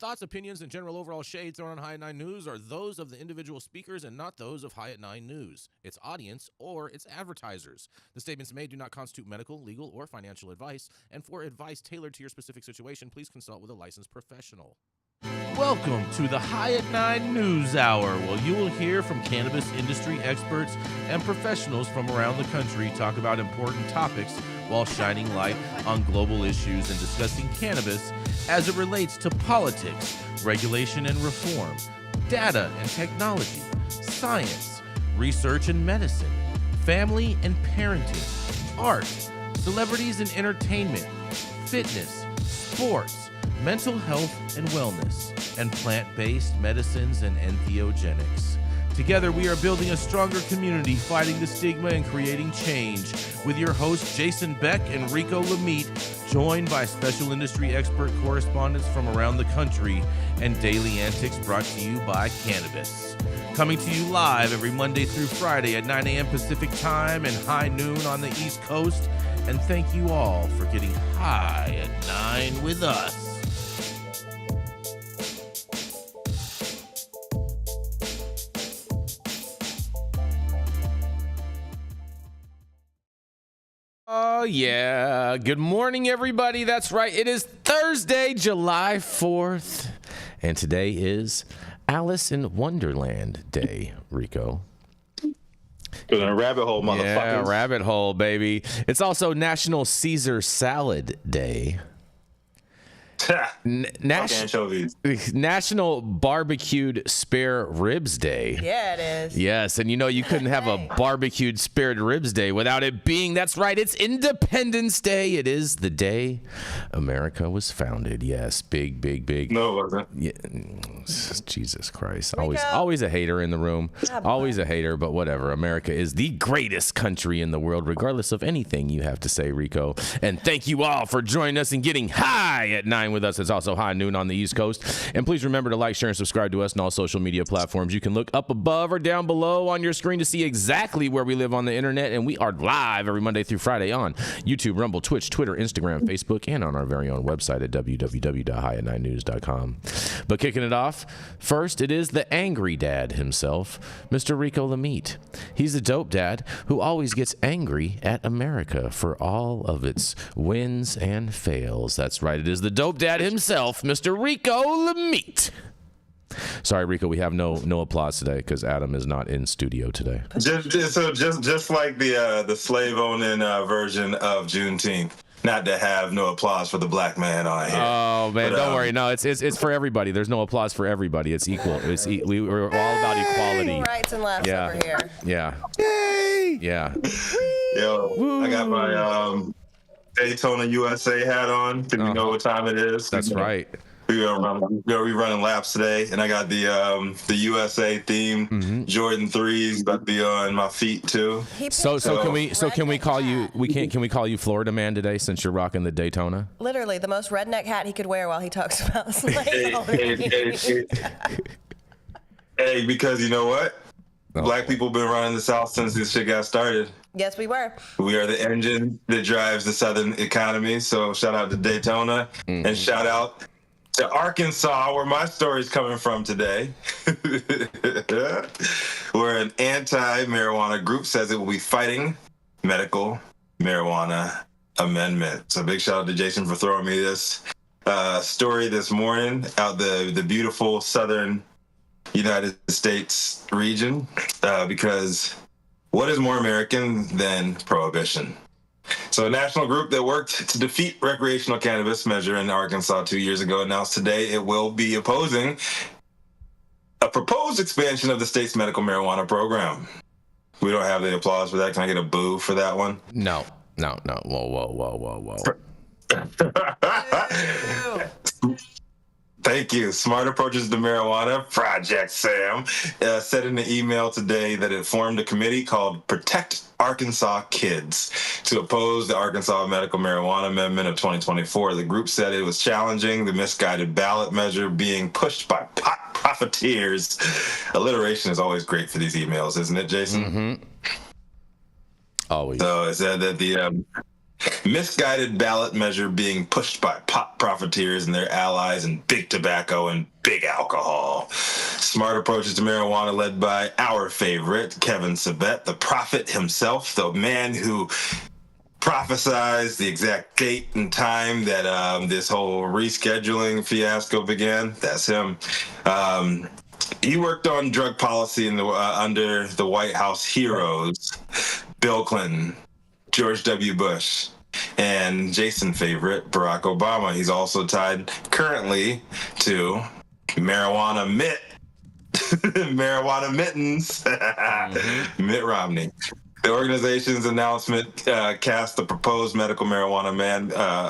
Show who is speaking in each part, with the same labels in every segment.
Speaker 1: thoughts, opinions, and general overall shades thrown on High at 9 News are those of the individual speakers and not those of High at 9 News, its audience, or its advertisers. The statements made do not constitute medical, legal, or financial advice, and for advice tailored to your specific situation, please consult with a licensed professional. Welcome to the High at 9 News Hour, where you will hear from cannabis industry experts and professionals from around the country talk about important topics while shining light on global issues and discussing cannabis as it relates to politics, regulation and reform, data and technology, science, research and medicine, family and parenting, art, celebrities and entertainment, fitness, sports, mental health and wellness, and plant-based medicines and entheogenics. Together, we are building a stronger community, fighting the stigma and creating change. With your hosts, Jason Beck and Rico Lamitte, joined by special industry expert correspondents from around the country, and daily antics brought to you by Cannabis. Coming to you live every Monday through Friday at 9 a.m. Pacific Time and high noon on the East Coast. And thank you all for getting high at 9 with us. Oh, yeah. Good morning, everybody. That's right. It is Thursday, July 4th. And today is Alice in Wonderland Day, Rico.
Speaker 2: We're in a rabbit hole, motherfuckers.
Speaker 1: Yeah, rabbit hole, baby. It's also National Caesar Salad Day. National Barbecued Spare Ribs Day.
Speaker 3: Yeah, it is.
Speaker 1: Yes, and you couldn't have a barbecued spared ribs day without it being, that's right, it's Independence Day. It is the day America was founded. Yes, big.
Speaker 2: No, it wasn't.
Speaker 1: Yeah. Jesus Christ. Always a hater in the room. Always a hater, but whatever. America is the greatest country in the world, regardless of anything you have to say, Rico. And thank you all for joining us and getting high at 9 with us. It's also high noon on the East Coast. And please remember to like, share, and subscribe to us on all social media platforms. You can look up above or down below on your screen to see exactly where we live on the internet. And we are live every Monday through Friday on YouTube, Rumble, Twitch, Twitter, Instagram, Facebook, and on our very own website at www.highat9news.com. But kicking it off, first, it is the angry dad himself, Mr. Rico Lamitte. He's a dope dad who always gets angry at America for all of its wins and fails. That's right. It is the dope dad himself, Mr. Rico Lamitte. Sorry, Rico, we have no applause today because Adam is not in studio today.
Speaker 2: Just like the slave-owning version of Juneteenth. Not to have no applause for the black man on here.
Speaker 1: Oh man, but, don't worry. No, it's for everybody. There's no applause for everybody. It's equal. We're all about equality.
Speaker 3: Rights and lefts over here.
Speaker 1: Yeah.
Speaker 3: Yay!
Speaker 1: Yeah.
Speaker 2: Yo,
Speaker 1: Woo.
Speaker 2: I got my Daytona USA hat on. Think we know what time it is.
Speaker 1: That's right.
Speaker 2: We're running laps today, and I got the USA theme Jordan 3s about to be on my feet too.
Speaker 1: So can we call you? Can we call you Florida Man today since you're rocking the Daytona?
Speaker 3: Literally the most redneck hat he could wear while he talks about slavery.
Speaker 2: Hey, because you know what? Black people been running the South since this shit got started.
Speaker 3: Yes, we were.
Speaker 2: We are the engine that drives the Southern economy. So shout out to Daytona and shout out to Arkansas, where my story's coming from today, where an anti-marijuana group says it will be fighting medical marijuana amendment. So big shout out to Jason for throwing me this story this morning out the beautiful southern United States region, because what is more American than Prohibition? So a national group that worked to defeat recreational cannabis measure in Arkansas 2 years ago announced today it will be opposing a proposed expansion of the state's medical marijuana program. We don't have the applause for that. Can I get a boo for that one?
Speaker 1: No. Whoa.
Speaker 2: Thank you. Smart Approaches to Marijuana, Project Sam, said in an email today that it formed a committee called Protect Arkansas Kids to oppose the Arkansas Medical Marijuana Amendment of 2024. The group said it was challenging the misguided ballot measure being pushed by pot profiteers. Alliteration is always great for these emails, isn't it, Jason?
Speaker 1: Mm-hmm. Always.
Speaker 2: So it said that Misguided ballot measure being pushed by pot profiteers and their allies in big tobacco and big alcohol. Smart approaches to marijuana led by our favorite, Kevin St, the prophet himself, the man who prophesized the exact date and time that this whole rescheduling fiasco began. That's him. He worked on drug policy under the White House heroes, Bill Clinton, George W. Bush, and Jason favorite, Barack Obama. He's also tied currently to marijuana marijuana mittens, Mitt Romney. The organization's announcement cast the proposed medical marijuana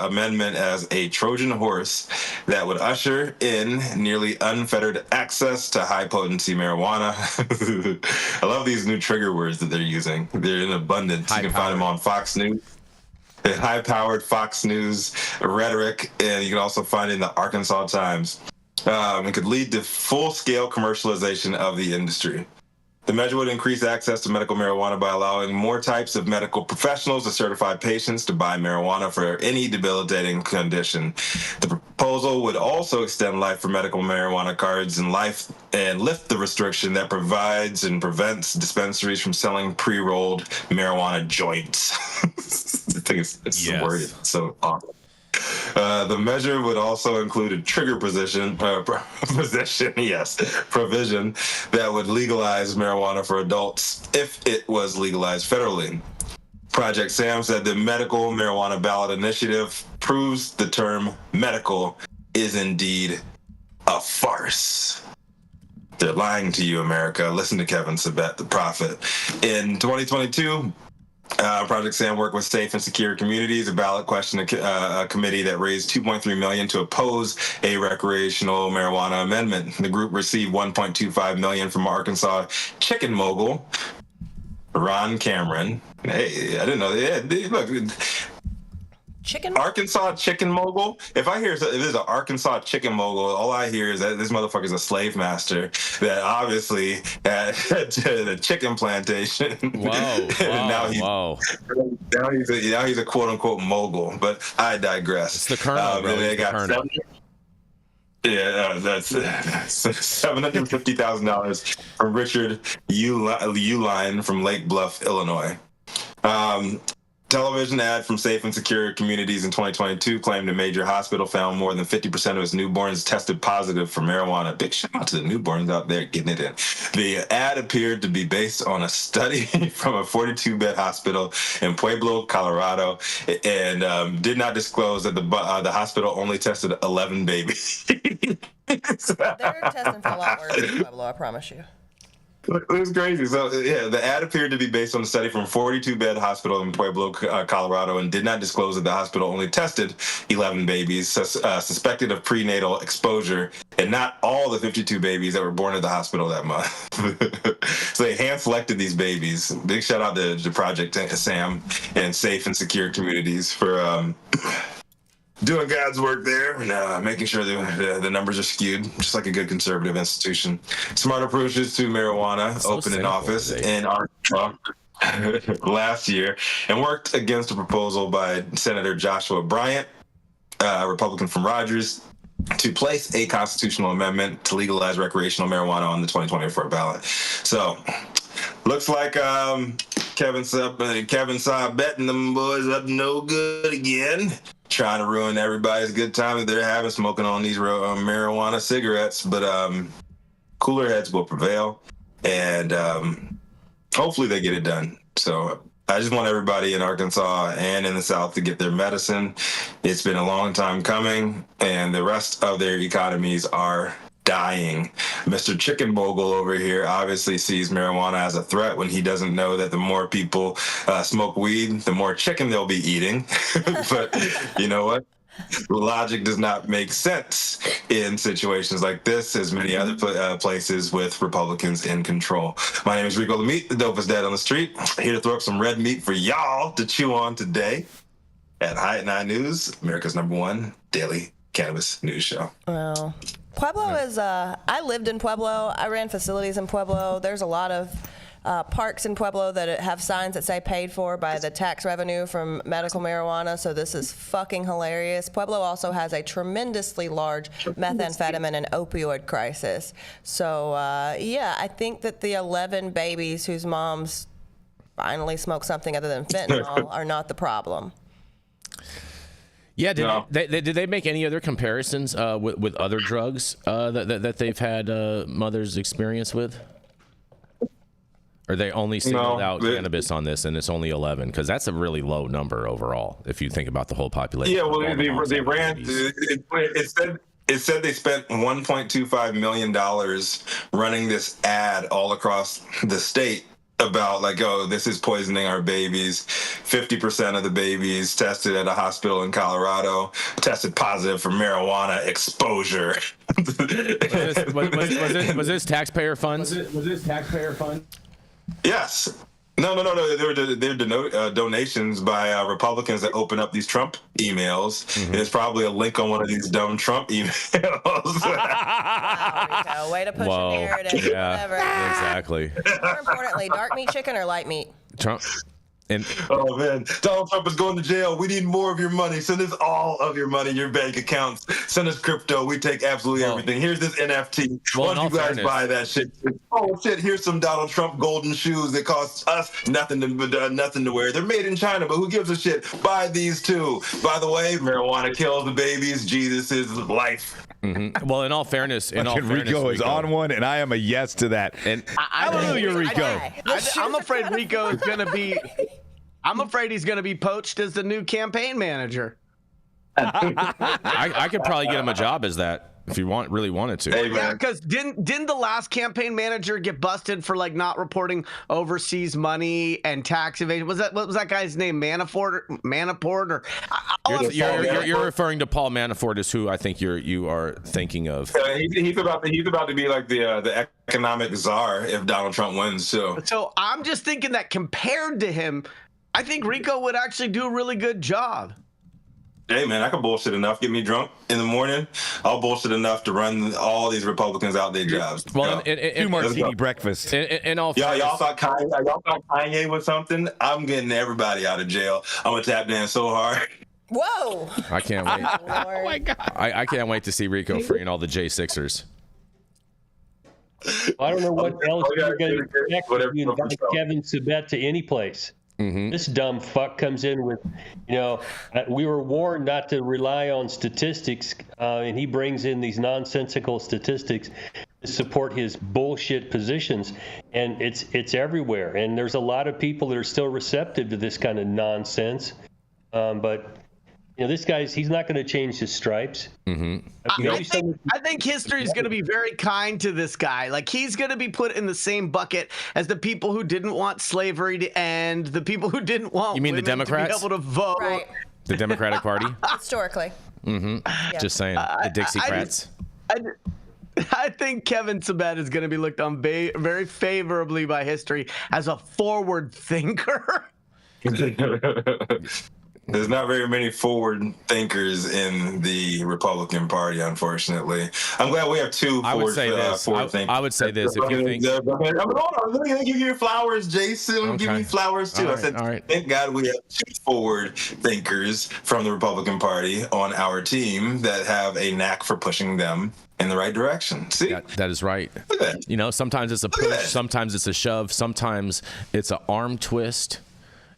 Speaker 2: amendment as a Trojan horse that would usher in nearly unfettered access to high-potency marijuana. I love these new trigger words that they're using. They're in abundance. You can find them on Fox News. The high-powered Fox News rhetoric, and you can also find it in the Arkansas Times. It could lead to full-scale commercialization of the industry. The measure would increase access to medical marijuana by allowing more types of medical professionals to certify patients to buy marijuana for any debilitating condition. The proposal would also extend life for medical marijuana cards and lift the restriction that provides and prevents dispensaries from selling pre-rolled marijuana joints. I think it's the word. It's so awesome. The measure would also include a trigger provision that would legalize marijuana for adults if it was legalized federally. Project Sam said the medical marijuana ballot initiative proves the term medical is indeed a farce. They're lying to you, America. Listen to Kevin St, the prophet. In 2022, Project Sam worked with Safe and Secure Communities, a ballot question committee that raised $2.3 million to oppose a recreational marijuana amendment. The group received $1.25 million from Arkansas chicken mogul Ron Cameron. Hey, I didn't know. Yeah, look. Arkansas chicken mogul. If there's an Arkansas chicken mogul, all I hear is that this motherfucker's a slave master that obviously had the chicken plantation.
Speaker 1: Wow.
Speaker 2: Now he's a quote unquote mogul. But I digress.
Speaker 1: It's the Colonel.
Speaker 2: They got that's $750,000 from Richard Uline from Lake Bluff, Illinois. Television ad from Safe and Secure Communities in 2022 claimed a major hospital found more than 50% of its newborns tested positive for marijuana. Big shout out to the newborns out there getting it in. The ad appeared to be based on a study from a 42-bed hospital in Pueblo, Colorado, and did not disclose that the hospital only tested 11 babies.
Speaker 3: They're testing for a lot worse in Pueblo, I promise you.
Speaker 2: It was crazy. So, the ad appeared to be based on a study from a 42-bed hospital in Pueblo, Colorado, and did not disclose that the hospital only tested 11 babies suspected of prenatal exposure, and not all the 52 babies that were born at the hospital that month. So they hand-selected these babies. Big shout out to Project Sam and Safe and Secure Communities for doing God's work there and making sure the numbers are skewed, just like a good conservative institution. Smart approaches to marijuana opened in office in Arkansas last year and worked against a proposal by Senator Joshua Bryant, a Republican from Rogers, to place a constitutional amendment to legalize recreational marijuana on the 2024 ballot. So, looks like Kevin St betting them boys up no good again. Trying to ruin everybody's good time that they're having smoking on these marijuana cigarettes, but cooler heads will prevail, and hopefully they get it done. So I just want everybody in Arkansas and in the South to get their medicine. It's been a long time coming, and the rest of their economies are dying. Mr. Chicken Mogul over here obviously sees marijuana as a threat when he doesn't know that the more people smoke weed, the more chicken they'll be eating. But you know what? Logic does not make sense in situations like this, as many other places with Republicans in control. My name is Rico Lamitte, the dopest dad on the street, here to throw up some red meat for y'all to chew on today at High at 9 News, America's #1 daily cannabis news show.
Speaker 3: Well, Pueblo is, I lived in Pueblo. I ran facilities in Pueblo. There's a lot of parks in Pueblo that have signs that say paid for by the tax revenue from medical marijuana. So this is fucking hilarious. Pueblo also has a tremendously large methamphetamine and opioid crisis. So yeah, I think that the 11 babies whose moms finally smoke something other than fentanyl are not the problem.
Speaker 1: Yeah, did they make any other comparisons with other drugs that they've had mothers experience with? Or they only singled out cannabis on this, and it's only 11? Because that's a really low number overall, if you think about the whole population.
Speaker 2: Yeah, well, they ran. It said they spent $1.25 million running this ad all across the state about like, oh, this is poisoning our babies. 50% of the babies tested at a hospital in Colorado tested positive for marijuana exposure.
Speaker 1: Was this taxpayer funds?
Speaker 4: Was this taxpayer funds?
Speaker 2: Yes. No. They're donations by Republicans that open up these Trump emails. There's probably a link on one of these dumb Trump emails.
Speaker 3: Wow, Rico, way to push a narrative.
Speaker 1: Yeah,
Speaker 3: Whatever.
Speaker 1: exactly.
Speaker 3: More importantly, dark meat chicken or light meat?
Speaker 1: Trump. And
Speaker 2: oh man, Donald Trump is going to jail. We need more of your money. Send us all of your money, your bank accounts. Send us crypto. We take absolutely everything. Here's this NFT. Why don't you guys buy that shit? Oh shit, here's some Donald Trump golden shoes that cost us nothing to wear. They're made in China, but who gives a shit? Buy these too. By the way, marijuana kills the babies. Jesus is life.
Speaker 1: Well, in all fairness,
Speaker 5: Rico is on one, and I am a yes to that.
Speaker 1: And
Speaker 5: hallelujah, Rico.
Speaker 4: I'm afraid Rico is going to be. I'm afraid he's going to be poached as the new campaign manager.
Speaker 1: I could probably get him a job as that if you really wanted to.
Speaker 2: Hey,
Speaker 4: Yeah, because didn't the last campaign manager get busted for like not reporting overseas money and tax evasion? What was that guy's name? Manafort or
Speaker 1: You're referring to Paul Manafort, is who I think you are thinking of.
Speaker 2: He's about to be like the economic czar if Donald Trump wins too.
Speaker 4: So I'm just thinking that compared to him, I think Rico would actually do a really good job.
Speaker 2: Hey man, I can bullshit enough. Get me drunk in the morning. I'll bullshit enough to run all these Republicans out their jobs.
Speaker 1: Well,
Speaker 5: two martini breakfast.
Speaker 1: In all
Speaker 2: y'all thought Kanye was something. I'm getting everybody out of jail. I'm gonna tap dance so hard.
Speaker 3: Whoa!
Speaker 1: I can't wait.
Speaker 3: Oh
Speaker 5: my God.
Speaker 1: I can't wait to see Rico freeing all the J6ers.
Speaker 6: I don't know what else you're going to expect if you invite Kevin Sabet to any place. This dumb fuck comes in with, we were warned not to rely on statistics, and he brings in these nonsensical statistics to support his bullshit positions, and it's everywhere. And there's a lot of people that are still receptive to this kind of nonsense, but this he's not going to change his stripes.
Speaker 4: I think history is going to be very kind to this guy. Like, he's going to be put in the same bucket as the people who didn't want slavery to end, the people who didn't want
Speaker 1: You mean the
Speaker 4: women
Speaker 1: Democrats?
Speaker 4: to be able to vote.
Speaker 3: Right.
Speaker 1: The Democratic Party?
Speaker 3: Historically.
Speaker 1: Yeah. Just saying. The Dixiecrats.
Speaker 4: I think Kevin Sabet is going to be looked on very favorably by history as a forward thinker.
Speaker 2: There's not very many forward thinkers in the Republican Party, unfortunately. I'm glad we have two forward thinkers.
Speaker 1: I would say this. If you think...
Speaker 2: Hold on, let me give you your flowers, Jason.
Speaker 1: Okay.
Speaker 2: Give me flowers, too.
Speaker 1: All
Speaker 2: I said,
Speaker 1: right.
Speaker 2: thank God we have two forward thinkers from the Republican Party on our team that have a knack for pushing them in the right direction. See?
Speaker 1: That is right. Sometimes it's a push, sometimes it's a shove, sometimes it's an arm twist.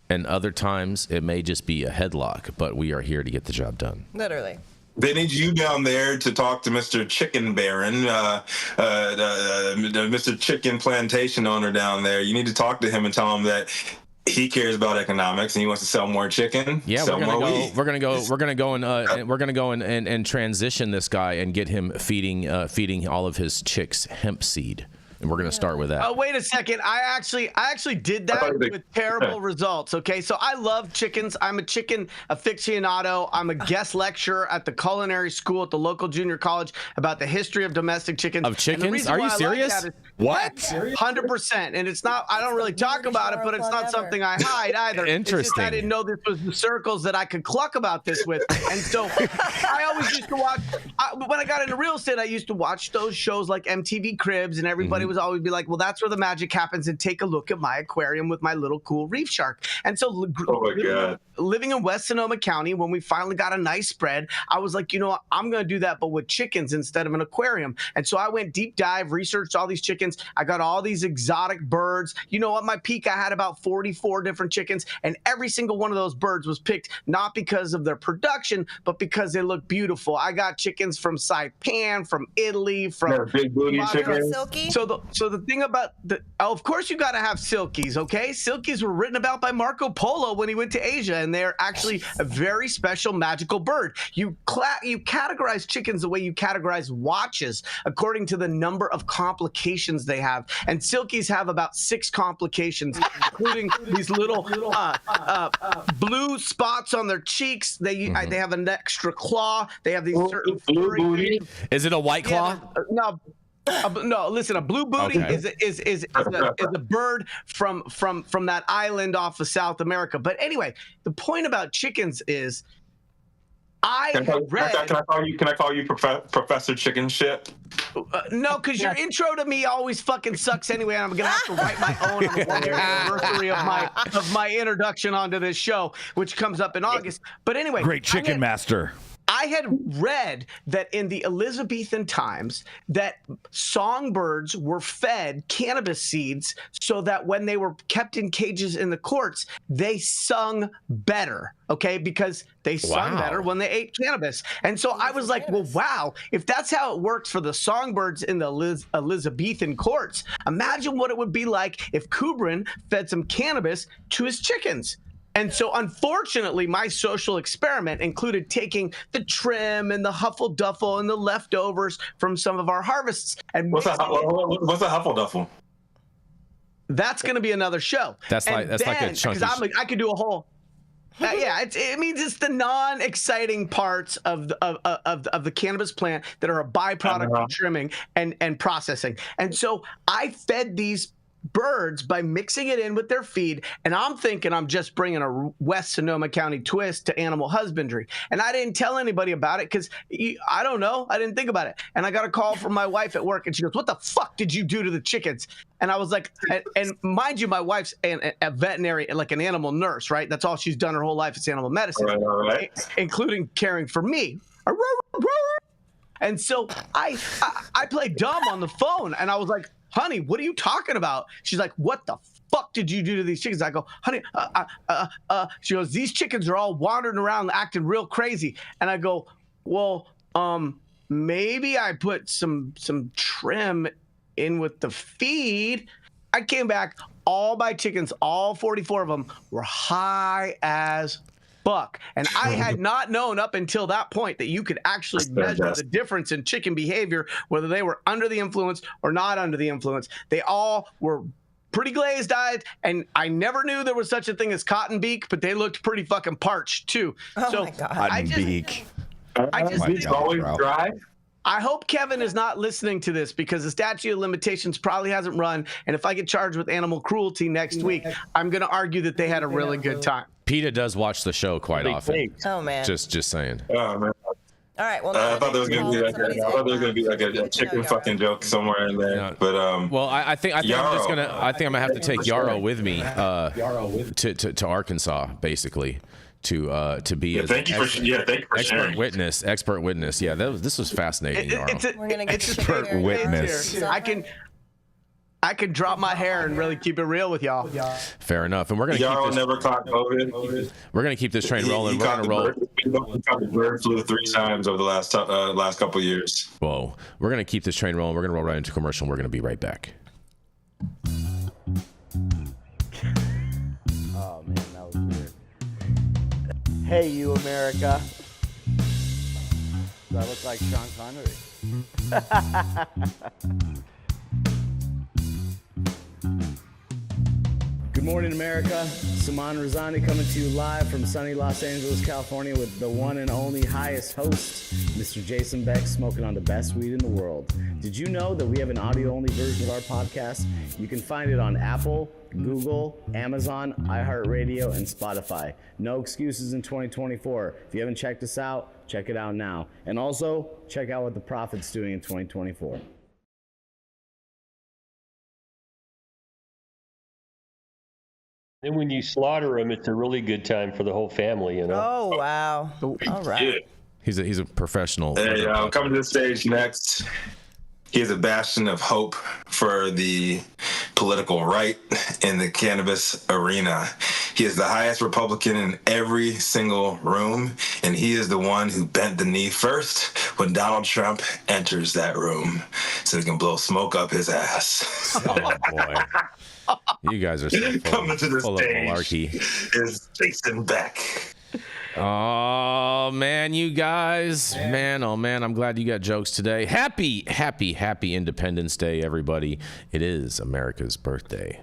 Speaker 1: And other times it may just be a headlock, but we are here to get the job done.
Speaker 3: Literally.
Speaker 2: They need you down there to talk to Mr. Chicken Baron, Mr. Chicken Plantation owner down there. You need to talk to him and tell him that he cares about economics and he wants to sell more chicken.
Speaker 1: Yeah, we're gonna go and transition this guy and get him feeding all of his chicks hemp seed. And we're going to start with that.
Speaker 4: Oh, wait a second. I actually did that with terrible results. Okay, so I love chickens. I'm a chicken aficionado. I'm a guest lecturer at the culinary school at the local junior college about the history of domestic chickens.
Speaker 1: Of chickens? Are you serious?
Speaker 5: What?
Speaker 4: 100%. And it's not, I don't really talk about it, but it's not something I hide either.
Speaker 1: Interesting.
Speaker 4: It's just I didn't know this was the circles that I could cluck about this with. And so I always used to watch, when I got into real estate, I used to watch those shows like MTV Cribs, and everybody everybody was always be like, well, that's where the magic happens, and take a look at my aquarium with my little cool reef shark. And so living in West Sonoma County, when we finally got a nice spread, I was like, you know what, I'm going to do that, but with chickens instead of an aquarium. And so I went deep dive, researched all these chickens. I got all these exotic birds. You know, at my peak, I had about 44 different chickens, and every single one of those birds was picked not because of their production, but because they look beautiful. I got chickens from Saipan, from Italy, from
Speaker 2: big booty chickens.
Speaker 3: Silky?
Speaker 4: So the thing about of course you got to have silkies, okay? Silkies were written about by Marco Polo when he went to Asia, and they're actually a very special magical bird. You categorize chickens the way you categorize watches, according to the number of complications they have. And silkies have about 6 complications, including these little blue spots on their cheeks. They have an extra claw. They have these certain
Speaker 2: blue booty.
Speaker 5: Is it a white claw?
Speaker 4: No. No, listen. A blue booty is a bird from that island off of South America. But anyway, the point about chickens is, Can I call you Professor Chicken Shit? No, because your intro to me always fucking sucks anyway, and I'm gonna have to write my own on the 1-year anniversary of my introduction onto this show, which comes up in August. But anyway,
Speaker 5: great chicken master.
Speaker 4: I had read that in the Elizabethan times that songbirds were fed cannabis seeds so that when they were kept in cages in the courts, they sung better, okay? Because they sung better when they ate cannabis. And so I was like, well, wow, if that's how it works for the songbirds in the Elizabethan courts, imagine what it would be like if Kubrin fed some cannabis to his chickens. And so, unfortunately, my social experiment included taking the trim and the huffle duffle and the leftovers from some of our harvests. And what's a huffle duffle? That's going to be another show.
Speaker 5: That's like a chunky.
Speaker 4: I could do a whole. It means it's the non-exciting parts of the cannabis plant that are a byproduct of trimming and processing. And so I fed these birds by mixing it in with their feed, and I'm thinking I'm just bringing a West Sonoma County twist to animal husbandry. And I didn't tell anybody about it because I don't know, I didn't think about it. And I got a call from my wife at work, and she goes, "What the fuck did you do to the chickens?" And I was like, and mind you, my wife's a veterinary, like an animal nurse, right? That's all she's done her whole life is animal medicine, right. Including caring for me. And so I played dumb on the phone, and I was like, "Honey, what are you talking about?" She's like, "What the fuck did you do to these chickens?" I go, "Honey, she goes, "These chickens are all wandering around acting real crazy." And I go, "Well, maybe I put some trim in with the feed." I came back, all my chickens, all 44 of them, were high as fuck. And I had not known up until that point that you could actually measure the difference in chicken behavior, whether they were under the influence or not under the influence. They all were pretty glazed eyed, and I never knew there was such a thing as cotton beak, but they looked pretty fucking parched too.
Speaker 3: Oh my God.
Speaker 5: Cotton beak.
Speaker 2: It's always dry.
Speaker 4: I hope Kevin is not listening to this, because the statute of limitations probably hasn't run, and if I get charged with animal cruelty next week, I'm going to argue that they had a really good time.
Speaker 1: PETA does watch the show quite often.
Speaker 3: Oh man.
Speaker 1: Just saying.
Speaker 2: Oh man.
Speaker 3: All right. Well,
Speaker 2: I thought there was gonna be like a chicken fucking joke somewhere in there, but
Speaker 1: well, I think I'm gonna have to take Yarrow with me to Arkansas, basically. To be
Speaker 2: thank you for
Speaker 1: expert witness. Yeah, this was fascinating.
Speaker 3: We're gonna get
Speaker 5: expert witness.
Speaker 4: I can drop my hair and really keep it real with y'all.
Speaker 1: Fair enough, and we're gonna
Speaker 2: Yarrow never caught COVID.
Speaker 1: We're gonna keep this train rolling. We're gonna roll.
Speaker 2: We caught the bird flu 3 times over the last couple of years.
Speaker 1: Whoa, we're gonna keep this train rolling. We're gonna roll right into commercial. And we're gonna be right back.
Speaker 7: Oh man, that was weird. Hey, you America. Do I look like Sean Connery? Good morning, America. Saman Razani coming to you live from sunny Los Angeles, California, with the one and only highest host, Mr. Jason Beck, smoking on the best weed in the world. Did you know that we have an audio-only version of our podcast? You can find it on Apple, Google, Amazon, iHeartRadio, and Spotify. No excuses in 2024. If you haven't checked us out, check it out now. And also, check out what the Prophet's doing in 2024.
Speaker 6: Then when you slaughter them, it's a really good time for the whole family, you know.
Speaker 3: Oh, wow. All right.
Speaker 1: He's a professional.
Speaker 2: Hey, coming to the stage next. He is a bastion of hope for the political right in the cannabis arena. He is the highest Republican in every single room, and he is the one who bent the knee first when Donald Trump enters that room so he can blow smoke up his ass.
Speaker 1: Oh, boy. You guys are so
Speaker 2: Coming to the
Speaker 1: full of
Speaker 2: stage
Speaker 1: malarkey.
Speaker 2: is Jason Beck.
Speaker 1: Oh, man, you guys. Man, oh, man, I'm glad you got jokes today. Happy Independence Day, everybody. It is America's birthday.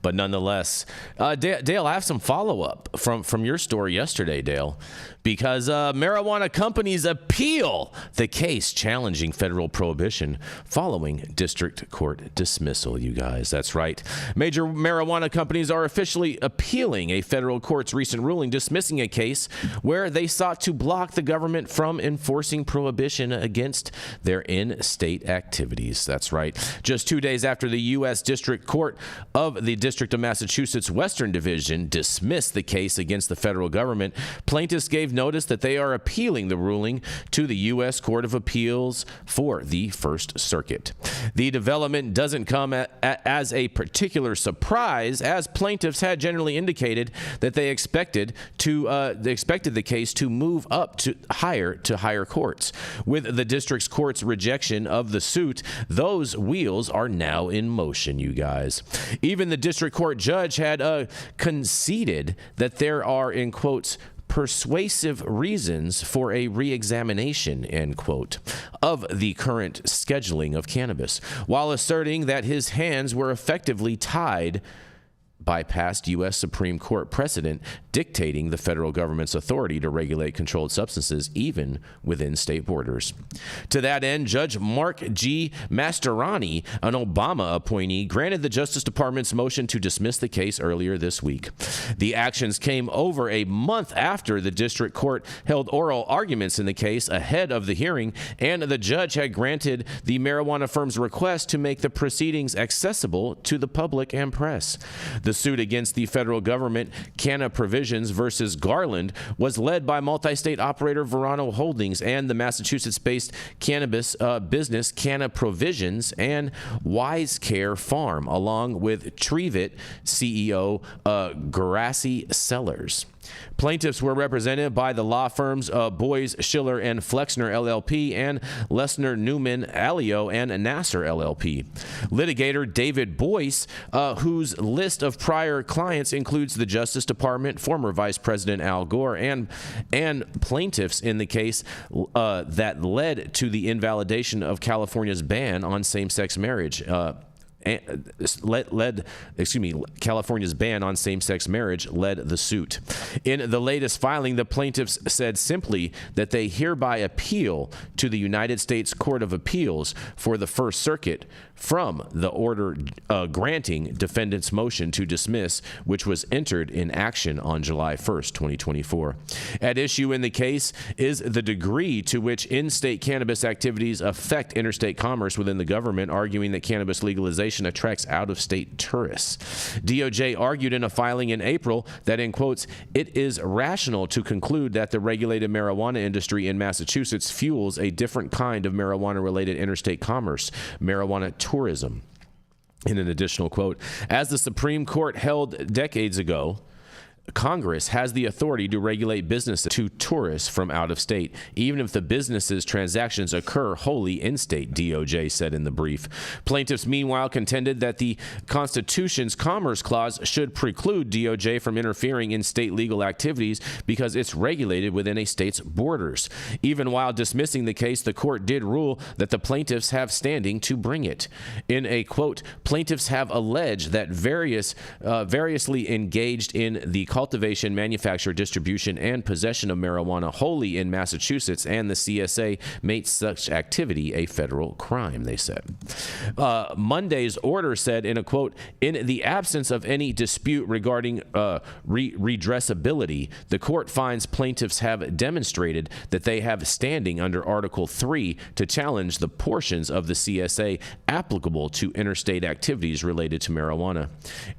Speaker 1: But nonetheless, Dale, I have some follow-up from your story yesterday, Dale, because marijuana companies appeal the case challenging federal prohibition following district court dismissal, you guys. That's right. Major marijuana companies are officially appealing a federal court's recent ruling dismissing a case where they sought to block the government from enforcing prohibition against their in-state activities. That's right. Just 2 days after the U.S. District Court of the District of Massachusetts Western Division dismissed the case against the federal government, plaintiffs gave notice that they are appealing the ruling to the U.S. Court of Appeals for the First Circuit. The development doesn't come as a particular surprise, as plaintiffs had generally indicated that they expected the case to move up to higher courts. With the district's court's rejection of the suit, those wheels are now in motion, you guys. Even the district court judge had conceded that there are, in quotes, persuasive reasons for a re-examination, end quote, of the current scheduling of cannabis, while asserting that his hands were effectively tied by past U.S. Supreme Court precedent dictating the federal government's authority to regulate controlled substances even within state borders. To that end, Judge Mark G. Mastroianni, an Obama appointee, granted the Justice Department's motion to dismiss the case earlier this week. The actions came over a month after the district court held oral arguments in the case ahead of the hearing, and the judge had granted the marijuana firm's request to make the proceedings accessible to the public and press. The suit against the federal government, Canna Provisions versus Garland, was led by multi-state operator Verano Holdings and the Massachusetts-based cannabis business Canna Provisions and Wise Care Farm, along with Trevit CEO Grassi Sellers. Plaintiffs were represented by the law firms Boyes, Schiller, and Flexner LLP and Lesnar, Newman, Alio, and Nasser LLP. Litigator David Boyce, whose list of prior clients includes the Justice Department, former Vice President Al Gore, and plaintiffs in the case that led to the invalidation of California's ban on same-sex marriage. California's ban on same-sex marriage led the suit. In the latest filing, the plaintiffs said simply that they hereby appeal to the United States Court of Appeals for the First Circuit from the order granting defendants' motion to dismiss, which was entered in action on July 1st, 2024. At issue in the case is the degree to which in-state cannabis activities affect interstate commerce within the government, arguing that cannabis legalization attracts out-of-state tourists. DOJ argued in a filing in April that, in quotes, it is rational to conclude that the regulated marijuana industry in Massachusetts fuels a different kind of marijuana-related interstate commerce, marijuana tourism. In an additional quote, as the Supreme Court held decades ago, Congress has the authority to regulate businesses to tourists from out of state, even if the business's transactions occur wholly in-state, DOJ said in the brief. Plaintiffs, meanwhile, contended that the Constitution's Commerce Clause should preclude DOJ from interfering in state legal activities because it's regulated within a state's borders. Even while dismissing the case, the court did rule that the plaintiffs have standing to bring it. In a quote, plaintiffs have alleged that variously engaged in the cultivation, manufacture, distribution, and possession of marijuana wholly in Massachusetts, and the CSA made such activity a federal crime, they said. Monday's order said, in a quote, in the absence of any dispute regarding redressability, the court finds plaintiffs have demonstrated that they have standing under Article 3 to challenge the portions of the CSA applicable to interstate activities related to marijuana.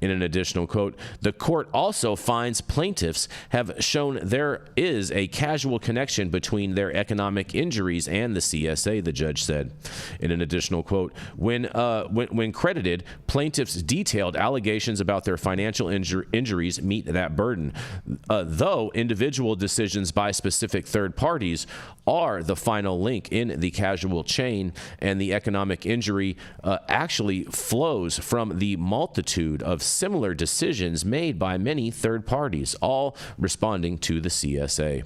Speaker 1: In an additional quote, the court also finds plaintiffs have shown there is a causal connection between their economic injuries and the CSA, the judge said. In an additional quote, when credited, plaintiffs detailed allegations about their financial injuries meet that burden, though individual decisions by specific third parties are the final link in the causal chain, and the economic injury actually flows from the multitude of similar decisions made by many third parties, all responding to the CSA.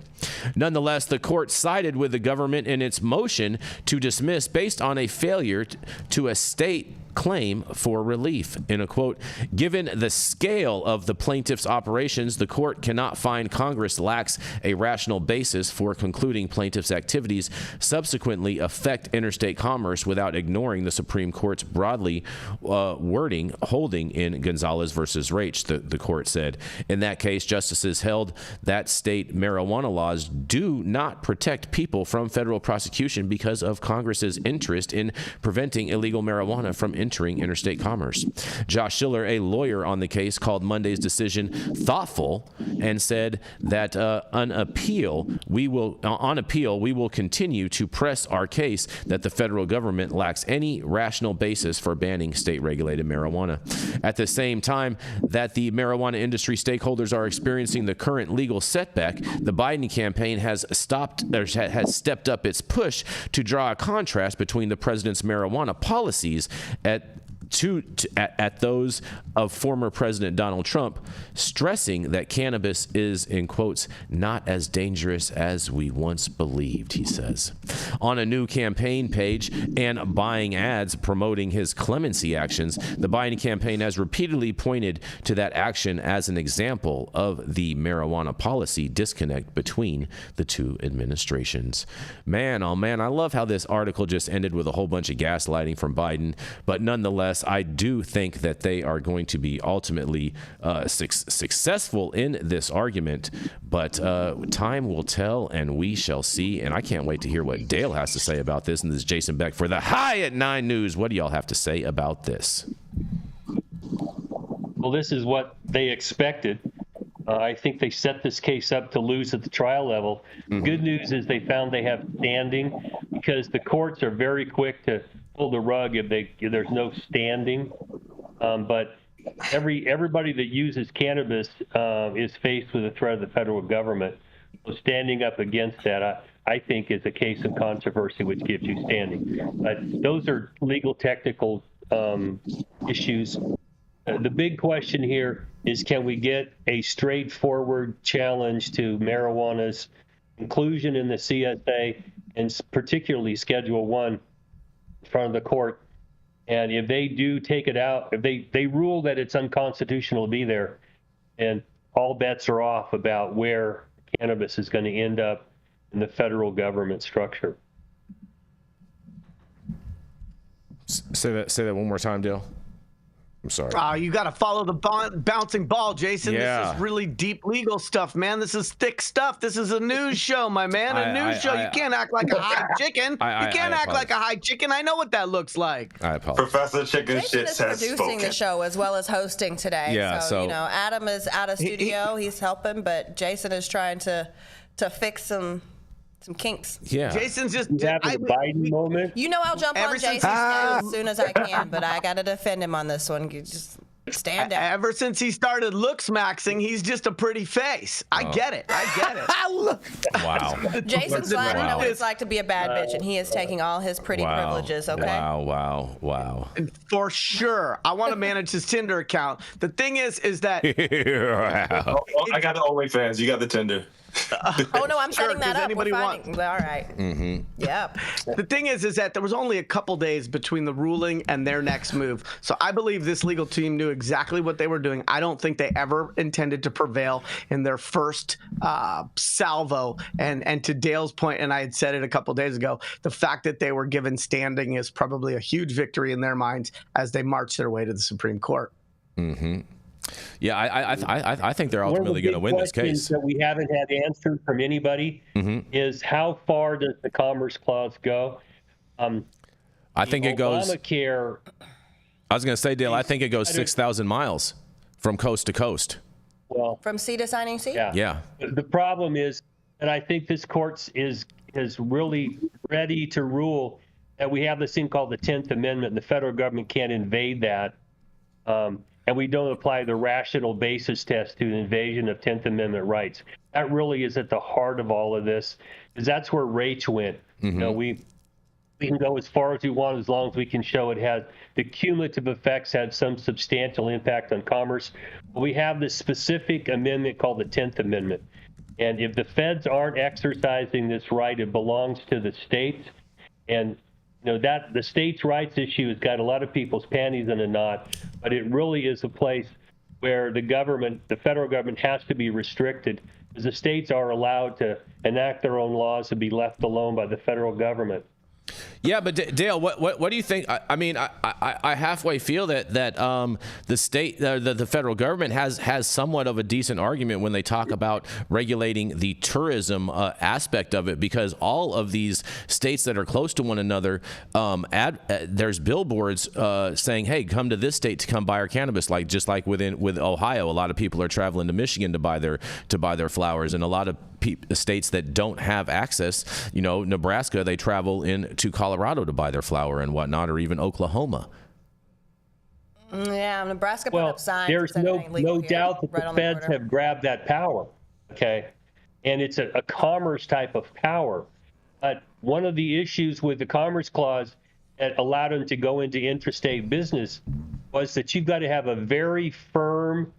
Speaker 1: Nonetheless, the court sided with the government in its motion to dismiss based on a failure to state claim for relief. In a quote, given the scale of the plaintiff's operations, the court cannot find Congress lacks a rational basis for concluding plaintiff's activities subsequently affect interstate commerce without ignoring the Supreme Court's broadly wording holding in Gonzalez versus Raich, the court said. In that case, justices held that state marijuana laws do not protect people from federal prosecution because of Congress's interest in preventing illegal marijuana from entering interstate commerce. Josh Schiller, a lawyer on the case, called Monday's decision thoughtful and said that on appeal, we will continue to press our case that the federal government lacks any rational basis for banning state-regulated marijuana. At the same time that the marijuana industry stakeholders are experiencing the current legal setback, the Biden campaign has stepped up its push to draw a contrast between the president's marijuana policies at those of former President Donald Trump, stressing that cannabis is, in quotes, not as dangerous as we once believed, he says. On a new campaign page and buying ads promoting his clemency actions, the Biden campaign has repeatedly pointed to that action as an example of the marijuana policy disconnect between the two administrations. Man, oh man, I love how this article just ended with a whole bunch of gaslighting from Biden, but nonetheless, I do think that they are going to be ultimately successful in this argument, but time will tell and we shall see. And I can't wait to hear what Dale has to say about this. And this is Jason Beck for the High at 9 News. What do y'all have to say about this?
Speaker 6: Well, this is what they expected. I think they set this case up to lose at the trial level. Mm-hmm. Good news is they found they have standing, because the courts are very quick to pull the rug if there's no standing. But everybody that uses cannabis is faced with the threat of the federal government. So standing up against that, I think, is a case of controversy, which gives you standing. But those are legal technical issues. The big question here is, can we get a straightforward challenge to marijuana's inclusion in the CSA, and particularly Schedule 1, in front of the court? And if they do take it out, if they rule that it's unconstitutional to be there, and all bets are off about where cannabis is going to end up in the federal government structure.
Speaker 1: Say that one more time, Dale. I'm sorry.
Speaker 4: You got to follow the bouncing ball, Jason.
Speaker 1: Yeah.
Speaker 4: This is really deep legal stuff, man. This is thick stuff. This is a news show, my man. A news show. You can't act like a high chicken. You can't act like a high chicken. I know what that looks like.
Speaker 1: I apologize.
Speaker 2: Professor Chicken
Speaker 3: Jason
Speaker 2: Shits has
Speaker 3: producing
Speaker 2: spoken.
Speaker 3: the show as well as hosting today.
Speaker 1: Yeah, so
Speaker 3: you know, Adam is out of studio. He's helping, but Jason is trying to fix some kinks.
Speaker 1: Yeah.
Speaker 4: Jason's just
Speaker 6: having a Biden moment.
Speaker 3: You know, I'll jump on Jason's as soon as I can, but I got to defend him on this one. You just stand down.
Speaker 4: Ever since he started looks maxing, he's just a pretty face. I get it.
Speaker 1: Wow.
Speaker 3: Jason's glad to know what it's like to be a bad bitch, and he is taking all his pretty privileges, okay?
Speaker 1: Wow.
Speaker 4: And for sure, I want to manage his Tinder account. The thing is that
Speaker 2: I got the OnlyFans. You got the Tinder.
Speaker 3: Oh no, I'm setting that up.
Speaker 4: Anybody want?
Speaker 3: All right.
Speaker 1: Mm-hmm.
Speaker 3: Yep.
Speaker 4: The thing is that there was only a couple days between the ruling and their next move. So I believe this legal team knew exactly what they were doing. I don't think they ever intended to prevail in their first salvo. And to Dale's point, and I had said it a couple days ago, the fact that they were given standing is probably a huge victory in their minds as they march their way to the Supreme Court.
Speaker 1: Mm-hmm. Yeah, I think they're ultimately going to win this case.
Speaker 6: That we haven't had answered from anybody is how far does the Commerce Clause go?
Speaker 1: I think it goes.
Speaker 6: Obamacare.
Speaker 1: I was going to say, Dale, I think it goes 6,000 miles from coast to coast.
Speaker 6: Well,
Speaker 3: from sea to signing sea.
Speaker 1: Yeah.
Speaker 6: The problem is, and I think this court is really ready to rule that we have this thing called the 10th Amendment, and the federal government can't invade that. And we don't apply the rational basis test to an invasion of 10th Amendment rights. That really is at the heart of all of this, because that's where Rach went. You know, we can go as far as we want as long as we can show it has the cumulative effects had some substantial impact on commerce. But we have this specific amendment called the 10th Amendment. And if the feds aren't exercising this right, it belongs to the states. And you know, that the states' rights issue has got a lot of people's panties in a knot, but it really is a place where the government, the federal government, has to be restricted, because the states are allowed to enact their own laws and be left alone by the federal government.
Speaker 1: Yeah, but Dale, what do you think? I mean, I halfway feel that the state, the federal government has somewhat of a decent argument when they talk about regulating the tourism aspect of it, because all of these states that are close to one another, there's billboards saying, "Hey, come to this state to come buy our cannabis." Just like with Ohio, a lot of people are traveling to Michigan to buy their flowers, and a lot of states that don't have access, you know, Nebraska, they travel into Colorado to buy their flower and whatnot, or even Oklahoma.
Speaker 3: Yeah, Nebraska put up signs.
Speaker 6: There's no doubt that the feds have grabbed that power, okay? And it's a commerce type of power. But one of the issues with the Commerce Clause that allowed them to go into interstate business was that you've got to have a very firm,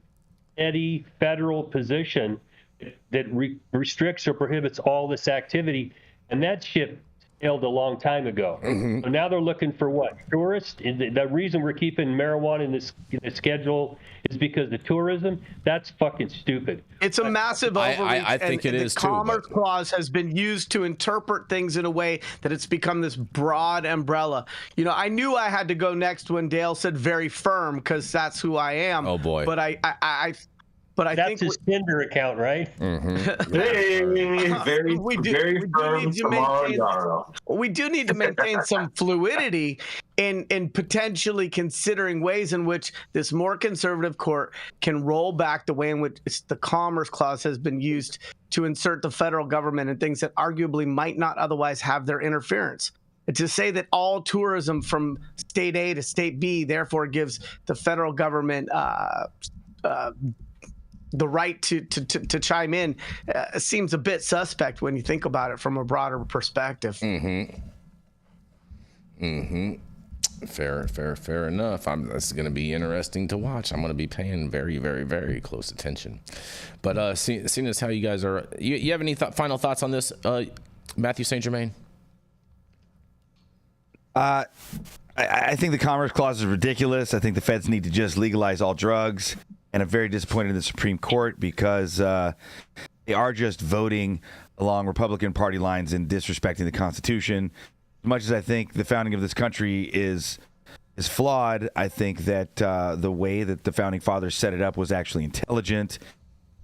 Speaker 6: steady federal position that restricts or prohibits all this activity, and that ship sailed a long time ago. So now they're looking for what? Tourists? The reason we're keeping marijuana in the schedule is because of tourism? That's fucking stupid.
Speaker 4: It's a massive overreach.
Speaker 1: I think it is too.
Speaker 4: The Commerce Clause has been used to interpret things in a way that it's become this broad umbrella. You know, I knew I had to go next when Dale said very firm, because that's who I am.
Speaker 1: Oh boy.
Speaker 4: But I
Speaker 6: That's
Speaker 4: think
Speaker 6: his Tinder account, right?
Speaker 4: We do need to maintain some fluidity in potentially considering ways in which this more conservative court can roll back the way in which the Commerce Clause has been used to insert the federal government in things that arguably might not otherwise have their interference. And to say that all tourism from state A to state B therefore gives the federal government the right to chime in seems a bit suspect when you think about it from a broader perspective.
Speaker 1: Fair enough. This is going to be interesting to watch. I'm going to be paying very, very, very close attention. But seeing as how you guys are, you have any final thoughts on this, Mathieu St. Germain?
Speaker 5: I think the Commerce Clause is ridiculous. I think the feds need to just legalize all drugs. And I'm very disappointed in the Supreme Court, because they are just voting along Republican Party lines and disrespecting the Constitution. As much as I think the founding of this country is flawed, I think that the way that the Founding Fathers set it up was actually intelligent.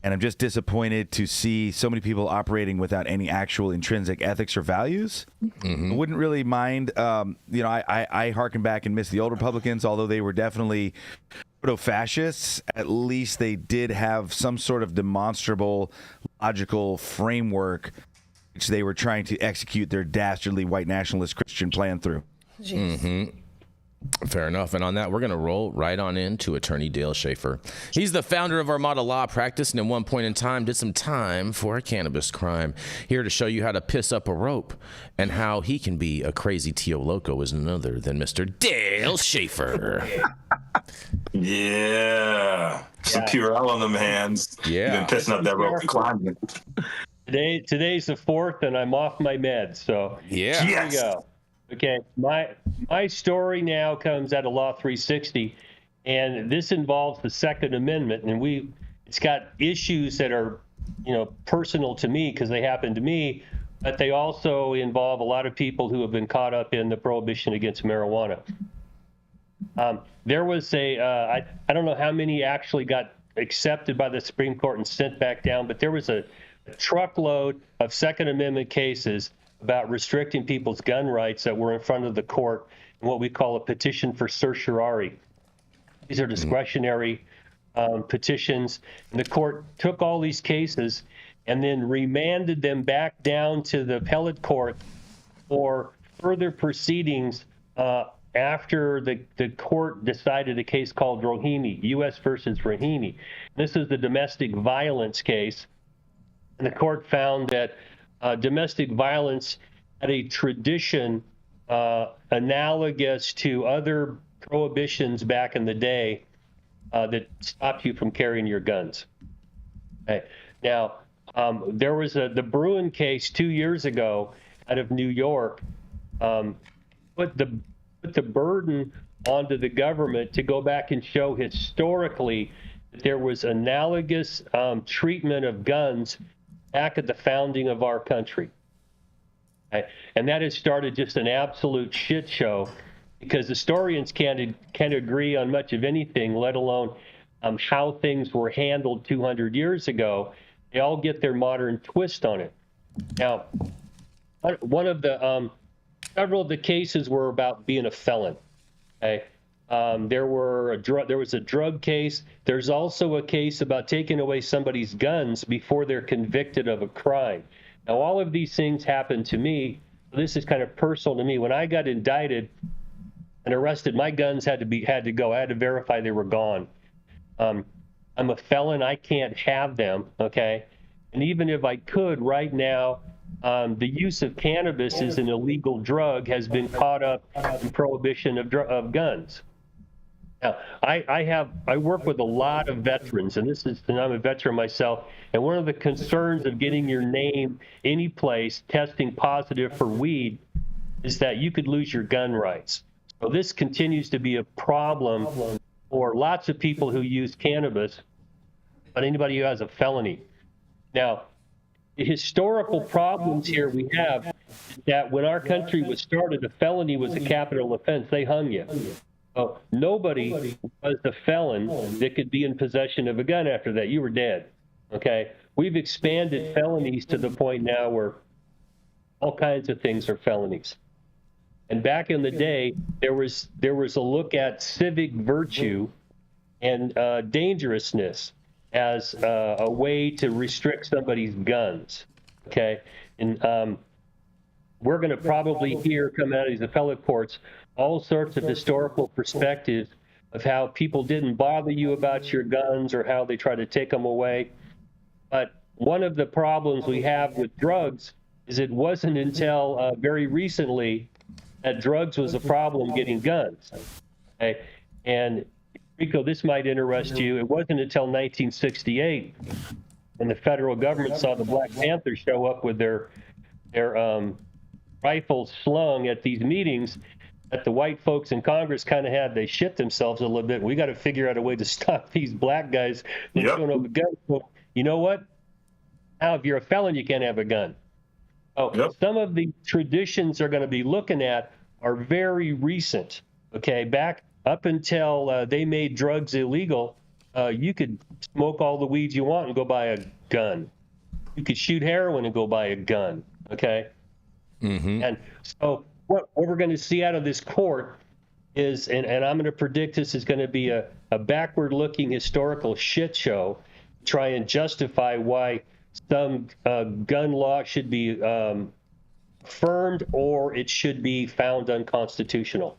Speaker 5: And I'm just disappointed to see so many people operating without any actual intrinsic ethics or values. I wouldn't really mind, I harken back and miss the old Republicans, although they were definitely proto-fascists. At least they did have some sort of demonstrable, logical framework which they were trying to execute their dastardly white nationalist Christian plan through.
Speaker 1: Fair enough. And on that, we're going to roll right on into Attorney Dale Schafer. He's the founder of Armada Law Practice, and at one point in time did some time for a cannabis crime. Here to show you how to piss up a rope and how he can be a crazy Tio Loco is none other than Mr. Dale Schafer.
Speaker 2: Yeah. Some Purell on them hands.
Speaker 1: Yeah.
Speaker 2: You've been pissing up that rope and climbing.
Speaker 6: Today's the 4th, and I'm off my meds. So
Speaker 1: Yeah.
Speaker 6: Here we go. Okay, my story now comes out of Law 360, and this involves the Second Amendment, and it's got issues that are, personal to me because they happen to me, but they also involve a lot of people who have been caught up in the prohibition against marijuana. There was I don't know how many actually got accepted by the Supreme Court and sent back down, but there was a truckload of Second Amendment cases about restricting people's gun rights that were in front of the court in what we call a petition for certiorari. These are discretionary petitions, and the court took all these cases and then remanded them back down to the appellate court for further proceedings after the court decided a case called Rahimi, U.S. versus Rahimi. This is the domestic violence case, and the court found that domestic violence had a tradition analogous to other prohibitions back in the day that stopped you from carrying your guns. Okay. Now, there was the Bruin case 2 years ago out of New York, put the burden onto the government to go back and show historically that there was analogous treatment of guns back at the founding of our country. Okay? And that has started just an absolute shit show because historians can't agree on much of anything, let alone how things were handled 200 years ago. They all get their modern twist on it. Now, one of the several of the cases were about being a felon. Okay, there was a drug case. There's also a case about taking away somebody's guns before they're convicted of a crime. Now, all of these things happened to me. This is kind of personal to me. When I got indicted and arrested, my guns had to go. I had to verify they were gone. I'm a felon. I can't have them. Okay, and even if I could right now, the use of cannabis as an illegal drug has been caught up in prohibition of guns. Now, I work with a lot of veterans, and I'm a veteran myself. And one of the concerns of getting your name any place testing positive for weed is that you could lose your gun rights. So this continues to be a problem for lots of people who use cannabis, but anybody who has a felony. Now, the historical problems here we have is that when our country was started, a felony was a capital offense. They hung you. So nobody was a felon that could be in possession of a gun after that. You were dead. Okay? We've expanded felonies to the point now where all kinds of things are felonies. And back in the day, there was a look at civic virtue and dangerousness as a way to restrict somebody's guns, okay? And we're going to probably hear come out of these appellate courts all sorts of historical perspectives of how people didn't bother you about your guns or how they tried to take them away. But one of the problems we have with drugs is it wasn't until very recently that drugs was a problem getting guns, okay? And Rico, this might interest you. It wasn't until 1968 when the federal government saw the Black Panthers show up with their rifles slung at these meetings that the white folks in Congress they shit themselves a little bit. We got to figure out a way to stop these black guys from showing up with guns. So, you know what? Now, if you're a felon, you can't have a gun. Oh, some of the traditions they're going to be looking at are very recent. Okay, back up until they made drugs illegal, you could smoke all the weeds you want and go buy a gun. You could shoot heroin and go buy a gun, okay? Mm-hmm. And so what we're going to see out of this court is, and I'm going to predict this is going to be a backward-looking historical shit show, try and justify why some gun law should be affirmed or it should be found unconstitutional.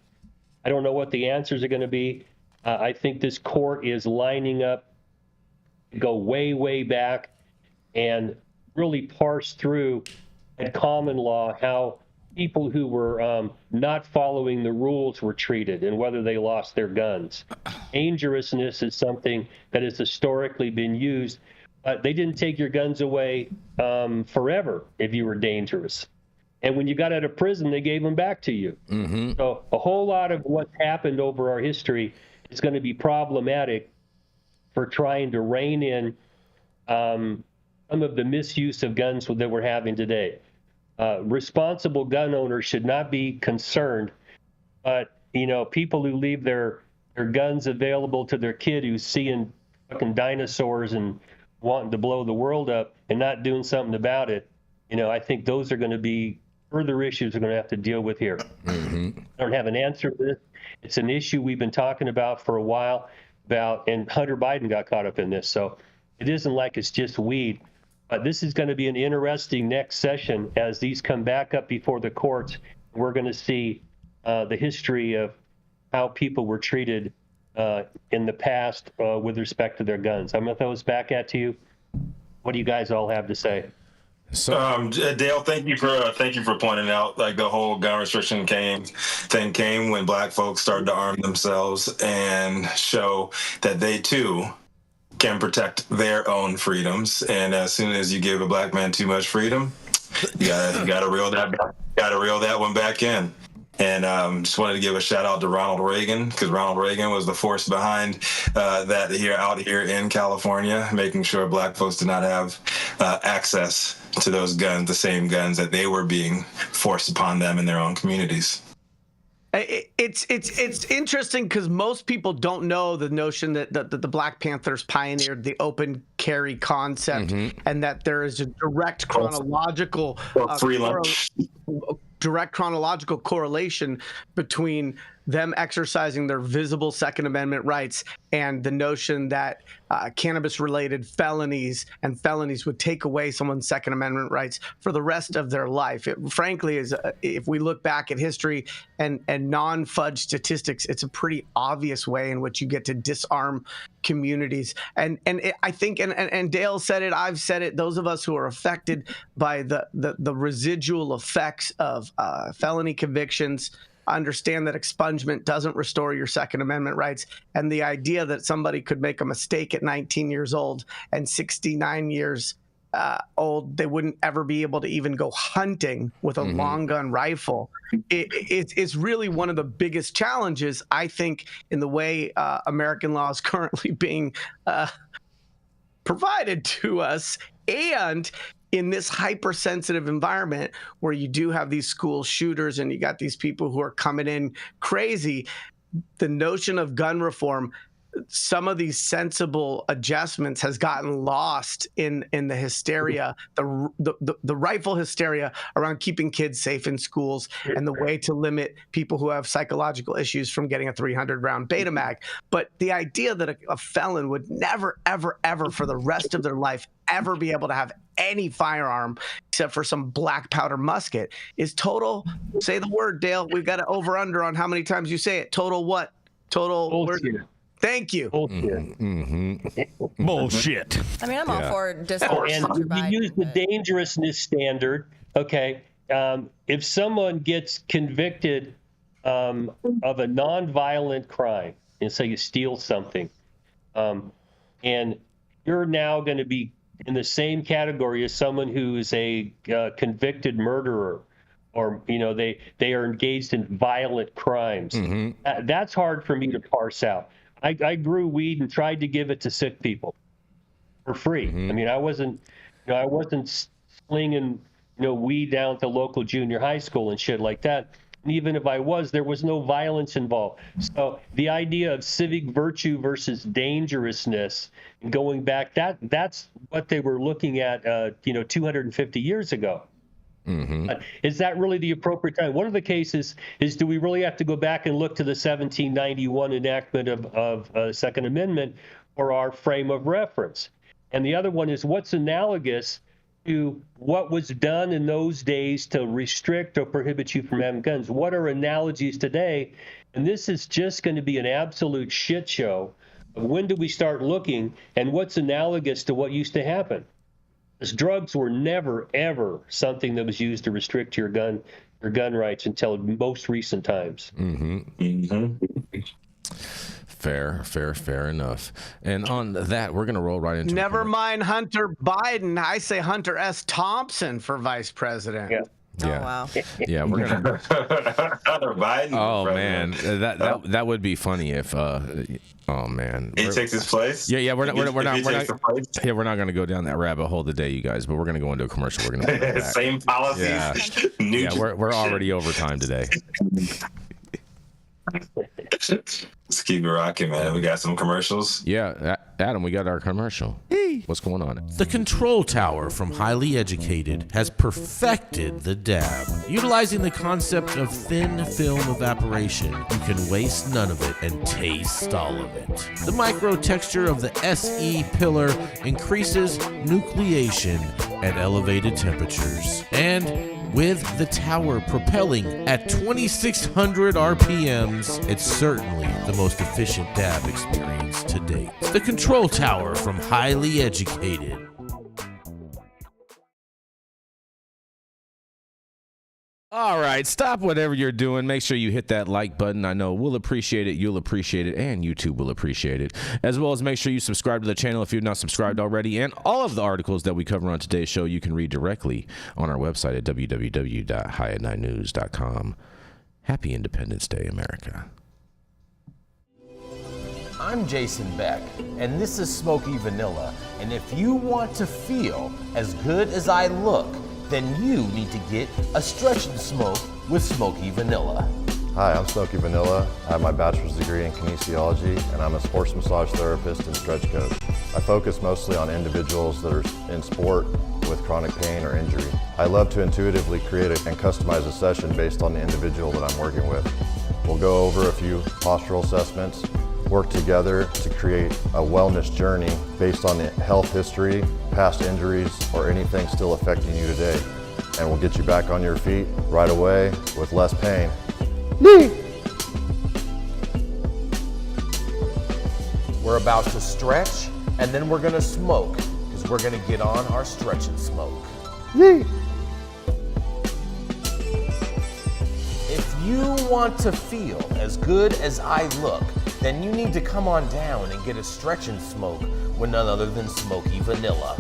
Speaker 6: I don't know what the answers are going to be. I think this court is lining up to go way, way back and really parse through at common law how people who were not following the rules were treated and whether they lost their guns. Dangerousness is something that has historically been used They didn't take your guns away forever if you were dangerous. And when you got out of prison, they gave them back to you. Mm-hmm. So a whole lot of what's happened over our history is going to be problematic for trying to rein in some of the misuse of guns that we're having today. Responsible gun owners should not be concerned, but people who leave their guns available to their kid who's seeing fucking dinosaurs and wanting to blow the world up and not doing something about it, I think those are going to be further issues we're going to have to deal with here. Mm-hmm. I don't have an answer to this. It's an issue we've been talking about for a while and Hunter Biden got caught up in this. So it isn't like it's just weed. But this is going to be an interesting next session as these come back up before the courts. We're going to see the history of how people were treated in the past with respect to their guns. I'm going to throw this back at you. What do you guys all have to say?
Speaker 2: So, Dale, thank you for pointing out like the whole gun restriction came when Black folks started to arm themselves and show that they too can protect their own freedoms. And as soon as you give a Black man too much freedom, you gotta reel that one back in. And just wanted to give a shout out to Ronald Reagan, because Ronald Reagan was the force behind that out here in California, making sure Black folks did not have access to those guns, the same guns that they were being forced upon them in their own communities.
Speaker 4: It's interesting because most people don't know the notion that the Black Panthers pioneered the open carry concept, mm-hmm. and that there is a direct chronological correlation between them exercising their visible Second Amendment rights and the notion that cannabis-related felonies would take away someone's Second Amendment rights for the rest of their life. It, frankly, is if we look back at history and non-fudge statistics, it's a pretty obvious way in which you get to disarm communities. I think, and Dale said it, I've said it, those of us who are affected by the residual effects of felony convictions understand that expungement doesn't restore your Second Amendment rights. And the idea that somebody could make a mistake at 19 years old and 69 years old, they wouldn't ever be able to even go hunting with a mm-hmm. long gun rifle. It's really one of the biggest challenges, I think, in the way American law is currently being provided to us. And in this hypersensitive environment where you do have these school shooters and you got these people who are coming in crazy, the notion of gun reform, some of these sensible adjustments has gotten lost in the hysteria, the rightful hysteria around keeping kids safe in schools and the way to limit people who have psychological issues from getting a 300-round Betamax. But the idea that a felon would never, ever, ever for the rest of their life ever be able to have any firearm except for some black powder musket is total, say the word, Dale, we've got to over-under on how many times you say it. Total what? Total word. Thank you.
Speaker 6: Bullshit.
Speaker 5: Mm-hmm. Bullshit.
Speaker 3: I mean, I'm all for discourse.
Speaker 6: And we use the dangerousness standard. Okay. If someone gets convicted of a nonviolent crime, and say you steal something, and you're now going to be in the same category as someone who is a convicted murderer, or they are engaged in violent crimes. Mm-hmm. That's hard for me to parse out. I grew weed and tried to give it to sick people for free. Mm-hmm. I mean, I wasn't slinging weed down at the local junior high school and shit like that. And even if I was, there was no violence involved. So the idea of civic virtue versus dangerousness, going back, that's what they were looking at 250 years ago. Mm-hmm. Is that really the appropriate time? One of the cases is, do we really have to go back and look to the 1791 enactment of Second Amendment for our frame of reference? And the other one is, what's analogous to what was done in those days to restrict or prohibit you from having guns? What are analogies today? And this is just going to be an absolute shit show of when do we start looking and what's analogous to what used to happen. Because drugs were never, ever something that was used to restrict your gun rights until most recent times.
Speaker 1: Mm-hmm. Mm-hmm. Fair enough. And on that, we're gonna roll right into.
Speaker 4: Never mind Hunter Biden. I say Hunter S. Thompson for vice president.
Speaker 3: Yeah. Oh, wow.
Speaker 1: Yeah, we're gonna.
Speaker 2: Hunter Biden.
Speaker 1: Oh man, that would be funny if. Oh man,
Speaker 2: he takes his place.
Speaker 1: Yeah, we're not gonna go down that rabbit hole today, you guys. But we're gonna go into a commercial. We're gonna
Speaker 2: same policies.
Speaker 1: Yeah, we're already over time today.
Speaker 2: Let's keep it rocking, man. We got some commercials.
Speaker 1: Yeah, Adam, we got our commercial. Hey. What's going on? The Control Tower from Highly Educated has perfected the dab. Utilizing the concept of thin film evaporation, you can waste none of it and taste all of it. The micro texture of the SE pillar increases nucleation at elevated temperatures. And with the tower propelling at 2,600 RPMs, it's certainly the most efficient dab experience to date. The Control Tower from Highly Educated. All right, stop whatever you're doing. Make sure you hit that like button. I know we'll appreciate it, you'll appreciate it, and YouTube will appreciate it. As well as make sure you subscribe to the channel if you're not subscribed already. And all of the articles that we cover on today's show, you can read directly on our website at www.highatnightnews.com. Happy Independence Day, America.
Speaker 8: I'm Jason Beck, and this is Smoky Vanilla. And if you want to feel as good as I look, then you need to get a stretch and smoke with Smoky Vanilla.
Speaker 9: Hi, I'm Smoky Vanilla. I have my bachelor's degree in kinesiology, and I'm a sports massage therapist and stretch coach. I focus mostly on individuals that are in sport with chronic pain or injury. I love to intuitively create and customize a session based on the individual that I'm working with. We'll go over a few postural assessments, work together to create a wellness journey based on the health history, past injuries, or anything still affecting you today. And we'll get you back on your feet right away with less pain.
Speaker 8: We're about to stretch, and then we're gonna smoke, because we're gonna get on our stretch and smoke. If you want to feel as good as I look, then you need to come on down and get a stretch and smoke with none other than Smoky Vanilla.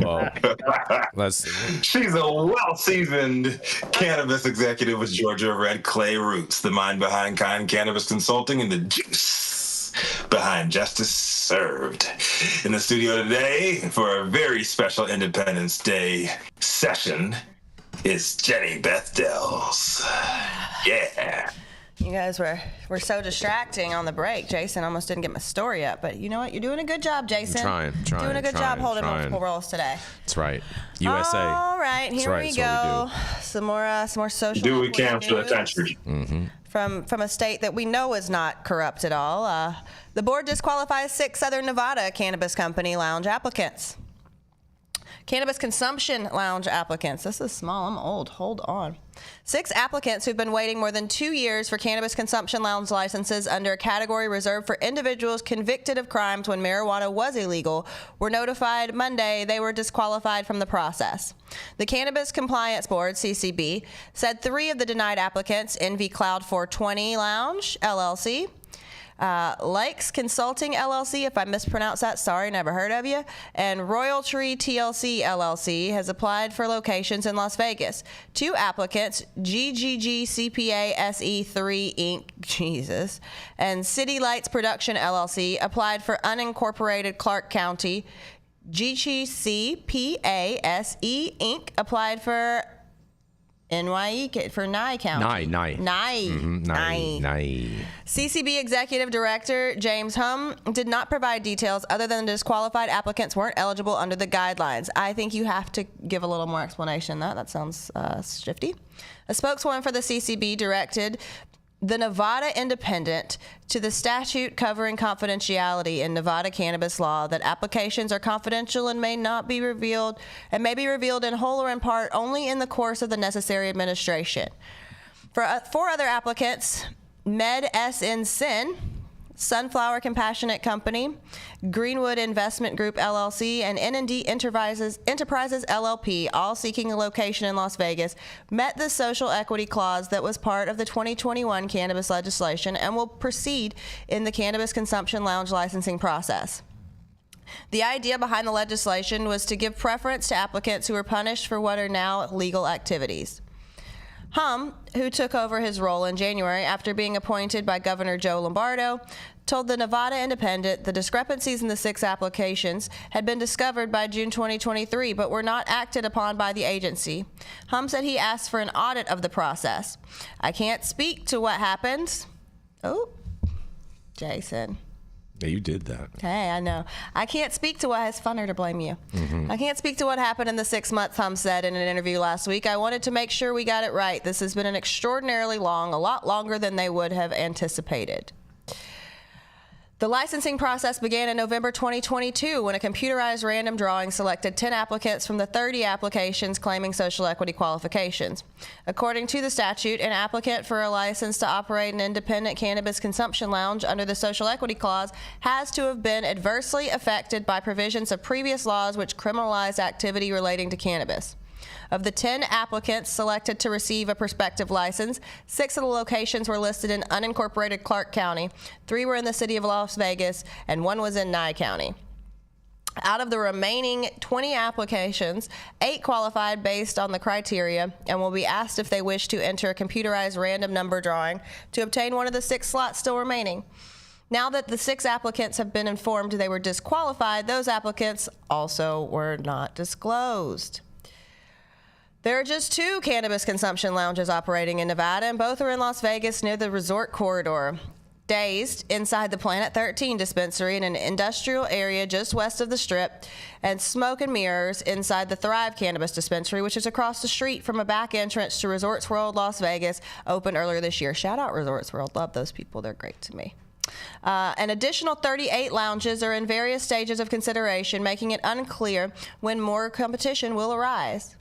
Speaker 1: Well,
Speaker 2: She's a well-seasoned cannabis executive with Georgia Red Clay roots, the mind behind Kind Cannabis Consulting, and the juice behind Justice Served. In the studio today for a very special Independence Day session is Jenny Beth Dills. Yeah.
Speaker 3: You guys were so distracting on the break. Jason almost didn't get my story up, but you know what? You're doing a good job, Jason.
Speaker 1: Trying.
Speaker 3: Doing a good job holding multiple roles today.
Speaker 1: That's right. USA.
Speaker 3: All right, here we go. Some more social.
Speaker 2: Do we can for the country.
Speaker 1: Mm-hmm.
Speaker 3: From a state that we know is not corrupt at all. The board disqualifies 6 Southern Nevada cannabis company lounge applicants. Cannabis consumption lounge applicants. This is small. I'm old. Hold on. 6 applicants who've been waiting more than 2 years for cannabis consumption lounge licenses under a category reserved for individuals convicted of crimes when marijuana was illegal were notified Monday they were disqualified from the process. The Cannabis Compliance Board, CCB, said 3 of the denied applicants, NV Cloud 420 Lounge, LLC, Likes Consulting LLC, if I mispronounced that, sorry, never heard of you, and Royal Tree TLC LLC has applied for locations in Las Vegas. 2 applicants, GGG CPA SE3 Inc., Jesus, and City Lights Production LLC applied for unincorporated Clark County. GGC PASE Inc. applied for NYE for Nye County. Nye. CCB Executive Director James Hum did not provide details other than the disqualified applicants weren't eligible under the guidelines. I think you have to give a little more explanation. That sounds shifty. A spokeswoman for the CCB directed the Nevada Independent to the statute covering confidentiality in Nevada cannabis law that applications are confidential and may not be revealed and may be revealed in whole or in part only in the course of the necessary administration. For 4 other applicants, Med SN Sin, Sunflower Compassionate Company, Greenwood Investment Group LLC, and N&D Enterprises LLP, all seeking a location in Las Vegas, met the social equity clause that was part of the 2021 cannabis legislation and will proceed in the cannabis consumption lounge licensing process. The idea behind the legislation was to give preference to applicants who were punished for what are now legal activities. Hum, who took over his role in January after being appointed by Governor Joe Lombardo, told the Nevada Independent the discrepancies in the 6 applications had been discovered by June 2023 but were not acted upon by the agency. Hum said he asked for an audit of the process. I can't speak to what happened. Oh, Jason.
Speaker 1: Yeah, you did that.
Speaker 3: Hey, I know. I can't speak to what. It's funner to blame you. I can't speak to what happened in the 6 months, Hum said in an interview last week. I wanted to make sure we got it right. This has been an extraordinarily long, a lot longer than they would have anticipated. The licensing process began in November 2022 when a computerized random drawing selected 10 applicants from the 30 applications claiming social equity qualifications. According to the statute, an applicant for a license to operate an independent cannabis consumption lounge under the social equity clause has to have been adversely affected by provisions of previous laws which criminalize activity relating to cannabis. Of the 10 applicants selected to receive a prospective license, 6 of the locations were listed in unincorporated Clark County, 3 were in the city of Las Vegas, and 1 was in Nye County. Out of the remaining 20 applications, 8 qualified based on the criteria and will be asked if they wish to enter a computerized random number drawing to obtain one of the 6 slots still remaining. Now that the 6 applicants have been informed they were disqualified, those applicants also were not disclosed. There are just 2 cannabis consumption lounges operating in Nevada, and both are in Las Vegas near the resort corridor. Dazed, inside the Planet 13 dispensary in an industrial area just west of the Strip, and Smoke and Mirrors inside the Thrive Cannabis dispensary, which is across the street from a back entrance to Resorts World Las Vegas, opened earlier this year. Shout out Resorts World. Love those people. They're great to me. An additional 38 lounges are in various stages of consideration, making it unclear when more competition will arrive.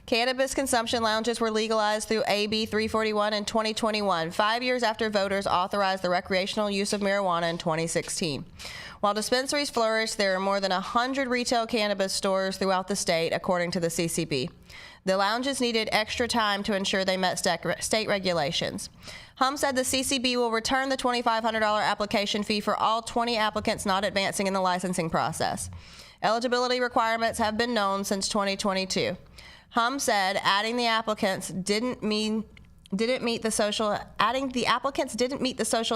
Speaker 3: Cannabis consumption lounges were legalized through AB 341 in 2021, 5 years after voters authorized the recreational use of marijuana in 2016. While dispensaries flourish, there are more than 100 retail cannabis stores throughout the state, according to the CCB. The lounges needed extra time to ensure they met state regulations. Hum said the CCB will return the $2,500 application fee for all 20 applicants not advancing in the licensing process. Eligibility requirements have been known since 2022. Hum said adding the applicants didn't meet the social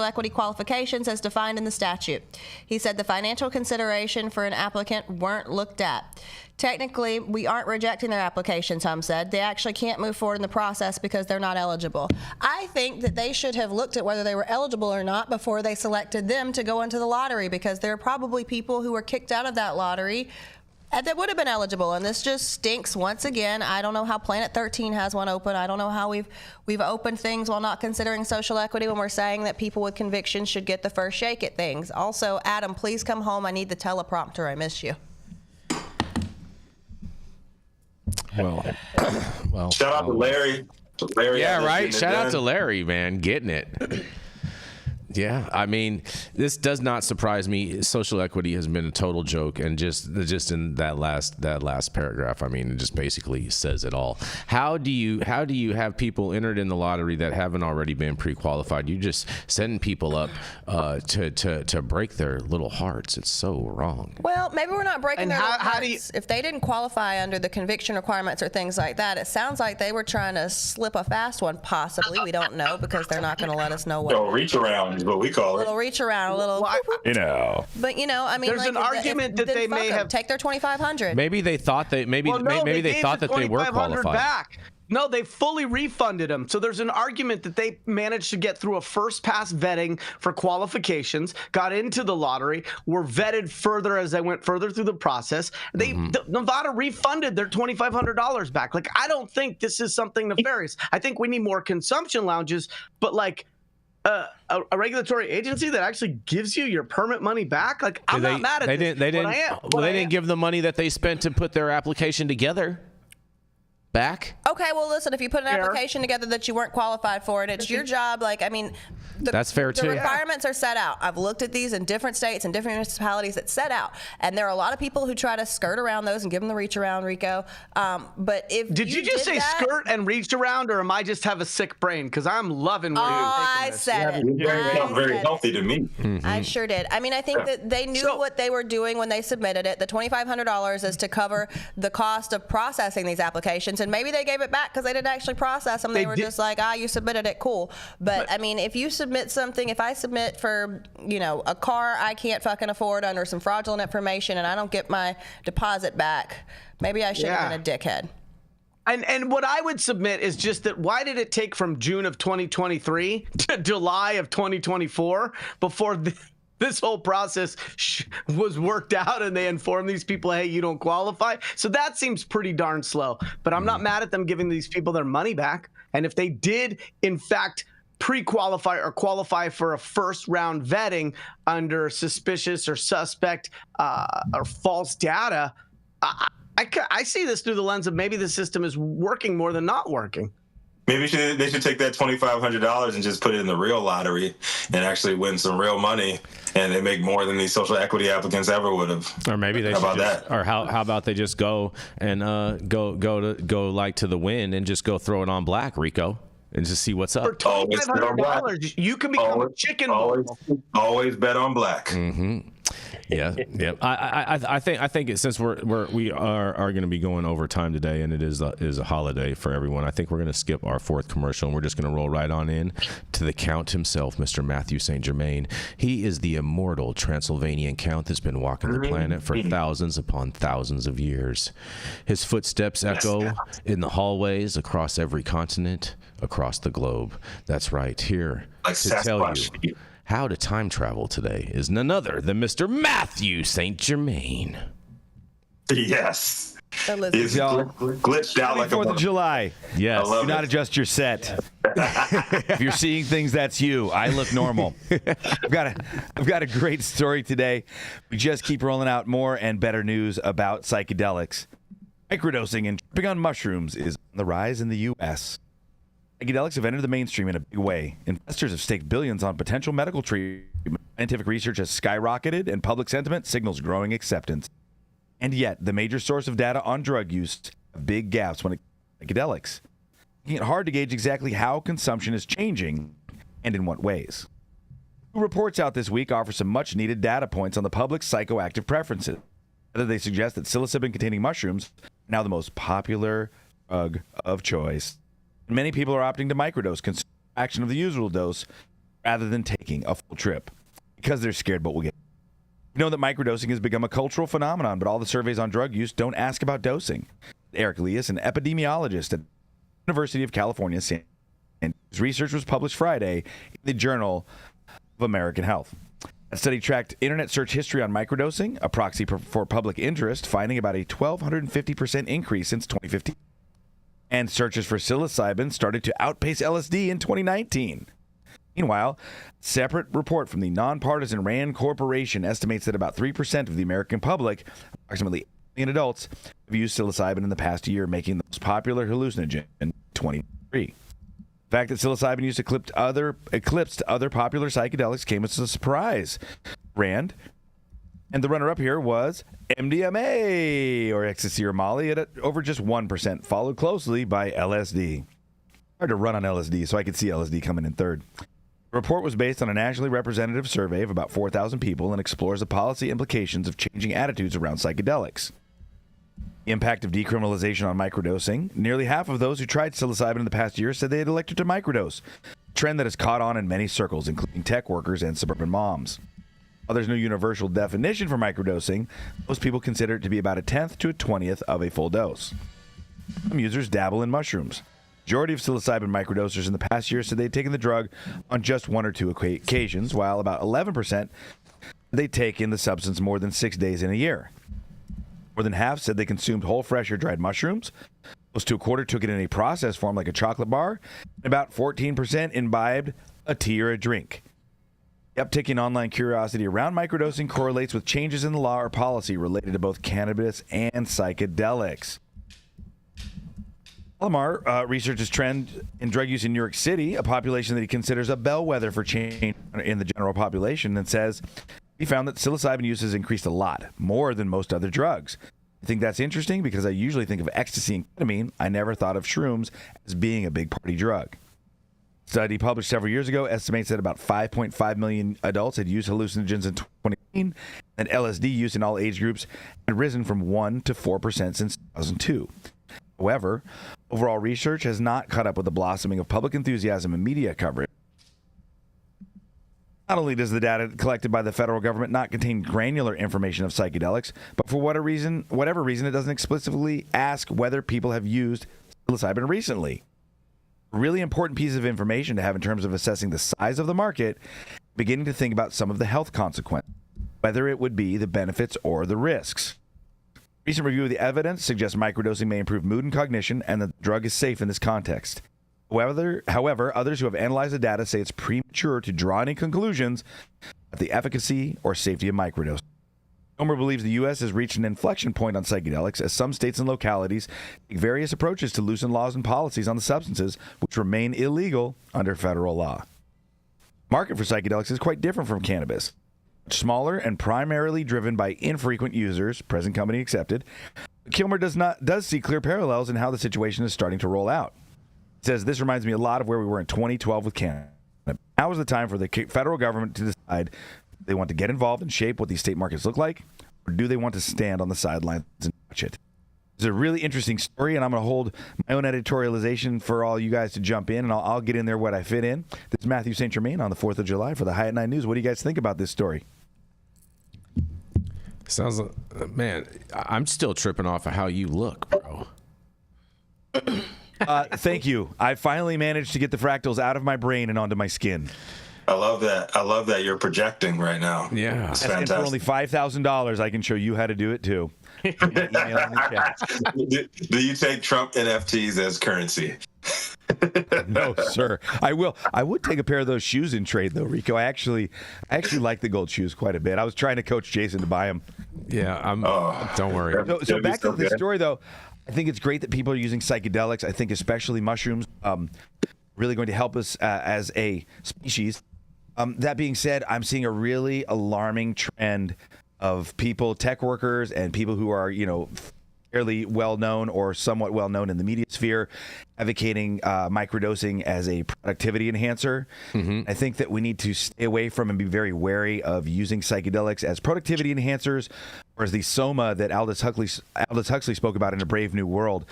Speaker 3: equity qualifications as defined in the statute. He said the financial consideration for an applicant weren't looked at. Technically, we aren't rejecting their applications, Hum said. They actually can't move forward in the process because they're not eligible. I think that they should have looked at whether they were eligible or not before they selected them to go into the lottery, because there are probably people who were kicked out of that lottery that would have been eligible, and this just stinks once again. I don't know how Planet 13 has one open. I don't know how we've opened things while not considering social equity when we're saying that people with convictions should get the first shake at things. Also, Adam, please come home. I need the teleprompter. I miss you.
Speaker 1: Well.
Speaker 2: Shout out to Larry.
Speaker 1: Yeah, right. Shout out to Larry, man, getting it. Yeah, I mean, this does not surprise me. Social equity has been a total joke, and just in that last paragraph, I mean, it just basically says it all. How do you have people entered in the lottery that haven't already been pre-qualified? You're just sending people up to break their little hearts. It's so wrong.
Speaker 3: Well, maybe we're not breaking their hearts. If they didn't qualify under the conviction requirements or things like that, it sounds like they were trying to slip a fast one. Possibly, we don't know because they're not going to let us know what.
Speaker 2: So reach around. What we call it.
Speaker 3: A little reach around, a little, But I mean,
Speaker 4: there's an argument that they may have
Speaker 3: take their $2,500.
Speaker 1: Maybe they thought they they thought that they were qualified.
Speaker 4: Back. No, they fully refunded them. So there's an argument that they managed to get through a first pass vetting for qualifications, got into the lottery, were vetted further as they went further through the process. Nevada refunded their $2,500 back. Like, I don't think this is something nefarious. I think we need more consumption lounges, but like a regulatory agency that actually gives you your permit money back. Like, I'm not mad at this.
Speaker 1: They didn't give the money that they spent to put their application together.
Speaker 8: back.
Speaker 3: Okay, well, listen, if you put an application together that you weren't qualified for, and it's your job, like, I mean,
Speaker 8: that's fair too.
Speaker 3: The requirements are set out. I've looked at these in different states and different municipalities that set out, and there are a lot of people who try to skirt around those and give them the reach around, Rico. But if
Speaker 4: did you just say skirt and reach around, or am I just have a sick brain? Because I'm loving where you're taking this.
Speaker 3: Said it.
Speaker 2: It very healthy to me.
Speaker 3: I sure did. I mean, I think that they knew what they were doing when they submitted it. The $2,500 is to cover the cost of processing these applications, and maybe they gave it back because they didn't actually process them. They were just like, you submitted it, cool. But I mean, if you submit something, if I submit for, a car I can't fucking afford under some fraudulent information and I don't get my deposit back, maybe I should have been a dickhead.
Speaker 4: And what I would submit is just that why did it take from June of 2023 to July of 2024 before this whole process was worked out and they informed these people, hey, you don't qualify? So that seems pretty darn slow. But I'm not mad at them giving these people their money back. And if they did, in fact, pre-qualify or qualify for a first-round vetting under suspicious or suspect or false data, I see this through the lens of maybe the system is working more than not working.
Speaker 2: Maybe they should take that $2,500 and just put it in the real lottery and actually win some real money, and they make more than these social equity applicants ever would have.
Speaker 1: Or maybe they should just, or how about they just go and go like to the win and just go throw it on black, Rico, and just see what's up.
Speaker 4: For $2,500, you can become a chicken ball.
Speaker 2: Always bet on black.
Speaker 1: Mm-hmm. Yeah. I think since we are going to be going over time today, and it is a holiday for everyone, I think we're going to skip our fourth commercial and we're just going to roll right on in to the Count himself, Mr. Mathieu St. Germain. He is the immortal Transylvanian Count that's been walking the planet for thousands upon thousands of years. His footsteps echo in the hallways across every continent, across the globe. That's right, here to tell you how to time travel today is none other than Mr. Mathieu St. Germain.
Speaker 2: Yes.
Speaker 3: He's
Speaker 5: glitched out like 4th of July.
Speaker 1: Yes.
Speaker 5: Do not adjust your set. If you're seeing things, that's you. I look normal. I've got a great story today. We just keep rolling out more and better news about psychedelics. Microdosing and tripping on mushrooms is on the rise in the U.S. Psychedelics have entered the mainstream in a big way. Investors have staked billions on potential medical treatment. Scientific research has skyrocketed, and public sentiment signals growing acceptance. And yet, the major source of data on drug use have big gaps when it comes to psychedelics, making it hard to gauge exactly how consumption is changing and in what ways. Two reports out this week offer some much-needed data points on the public's psychoactive preferences. Whether they suggest that psilocybin-containing mushrooms are now the most popular drug of choice. Many people are opting to microdose, consume a fraction of the usual dose, rather than taking a full trip, because they're scared what will get. We know that microdosing has become a cultural phenomenon, but all the surveys on drug use don't ask about dosing. Eric Leas, an epidemiologist at the University of California, and his research was published Friday in the Journal of American Health. That study tracked internet search history on microdosing, a proxy for public interest, finding about a 1,250% increase since 2015. And searches for psilocybin started to outpace LSD in 2019. Meanwhile, a separate report from the nonpartisan RAND Corporation estimates that about 3% of the American public, approximately 8 million adults, have used psilocybin in the past year, making the most popular hallucinogen in 2023. The fact that psilocybin use eclipsed other popular psychedelics came as a surprise. RAND. And the runner-up here was MDMA, or ecstasy or Molly, at over just 1%, followed closely by LSD. Hard to run on LSD, so I could see LSD coming in third. The report was based on a nationally representative survey of about 4,000 people and explores the policy implications of changing attitudes around psychedelics. The impact of decriminalization on microdosing. Nearly half of those who tried psilocybin in the past year said they had elected to microdose, a trend that has caught on in many circles, including tech workers and suburban moms. While there's no universal definition for microdosing, most people consider it to be about 1/10 to 1/20 of a full dose. Some users dabble in mushrooms. The majority of psilocybin microdosers in the past year said they'd taken the drug on just 1 or 2 occasions, while about 11% they'd taken the substance more than 6 days in a year. More than half said they consumed whole, fresh, or dried mushrooms. Close to a quarter took it in a processed form like a chocolate bar, and about 14% imbibed a tea or a drink. The uptick in online curiosity around microdosing correlates with changes in the law or policy related to both cannabis and psychedelics. Lamar researches trend in drug use in New York City, a population that he considers a bellwether for change in the general population, and says he found that psilocybin use has increased a lot, more than most other drugs. I think that's interesting because I usually think of ecstasy and ketamine. I never thought of shrooms as being a big party drug. A study published several years ago estimates that about 5.5 million adults had used hallucinogens in 2018, and LSD use in all age groups had risen from 1% to 4% since 2002. However, overall research has not caught up with the blossoming of public enthusiasm and media coverage. Not only does the data collected by the federal government not contain granular information of psychedelics, but for whatever reason, it doesn't explicitly ask whether people have used psilocybin recently. A really important piece of information to have in terms of assessing the size of the market, beginning to think about some of the health consequences, whether it would be the benefits or the risks. Recent review of the evidence suggests microdosing may improve mood and cognition, and that the drug is safe in this context. However, others who have analyzed the data say it's premature to draw any conclusions about the efficacy or safety of microdosing. Homer believes the U.S. has reached an inflection point on psychedelics as some states and localities take various approaches to loosen laws and policies on the substances which remain illegal under federal law. The market for psychedelics is quite different from cannabis. Smaller and primarily driven by infrequent users, present company accepted. Kilmer does see clear parallels in how the situation is starting to roll out. He says, this reminds me a lot of where we were in 2012 with Canada. Now is the time for the federal government to decide if they want to get involved and shape what these state markets look like, or do they want to stand on the sidelines and watch it? It's a really interesting story, and I'm going to hold my own editorialization for all you guys to jump in, and I'll get in there what I fit in. This is Mathieu St. Germain on the 4th of July for the High at 9 News. What do you guys think about this story?
Speaker 1: Sounds like, man, I'm still tripping off of how you look, bro.
Speaker 5: Thank you. I finally managed to get the fractals out of my brain and onto my skin.
Speaker 2: I love that. I love that you're projecting right now.
Speaker 1: Yeah.
Speaker 2: It's
Speaker 5: And
Speaker 2: fantastic.
Speaker 5: for only $5,000, I can show you how to do it too. Email in the chat.
Speaker 2: Do you take Trump NFTs as currency?
Speaker 5: No, sir. I will. I would take a pair of those shoes in trade, though, Rico. I actually like the gold shoes quite a bit. I was trying to coach Jason to buy them.
Speaker 1: Yeah, don't worry.
Speaker 5: So back to the story, though. I think it's great that people are using psychedelics. I think especially mushrooms really going to help us as a species. That being said, I'm seeing a really alarming trend of people, tech workers, and people who are, fairly well-known or somewhat well-known in the media sphere, advocating microdosing as a productivity enhancer. Mm-hmm. I think that we need to stay away from and be very wary of using psychedelics as productivity enhancers, or as the soma that Aldous Huxley spoke about in A Brave New World.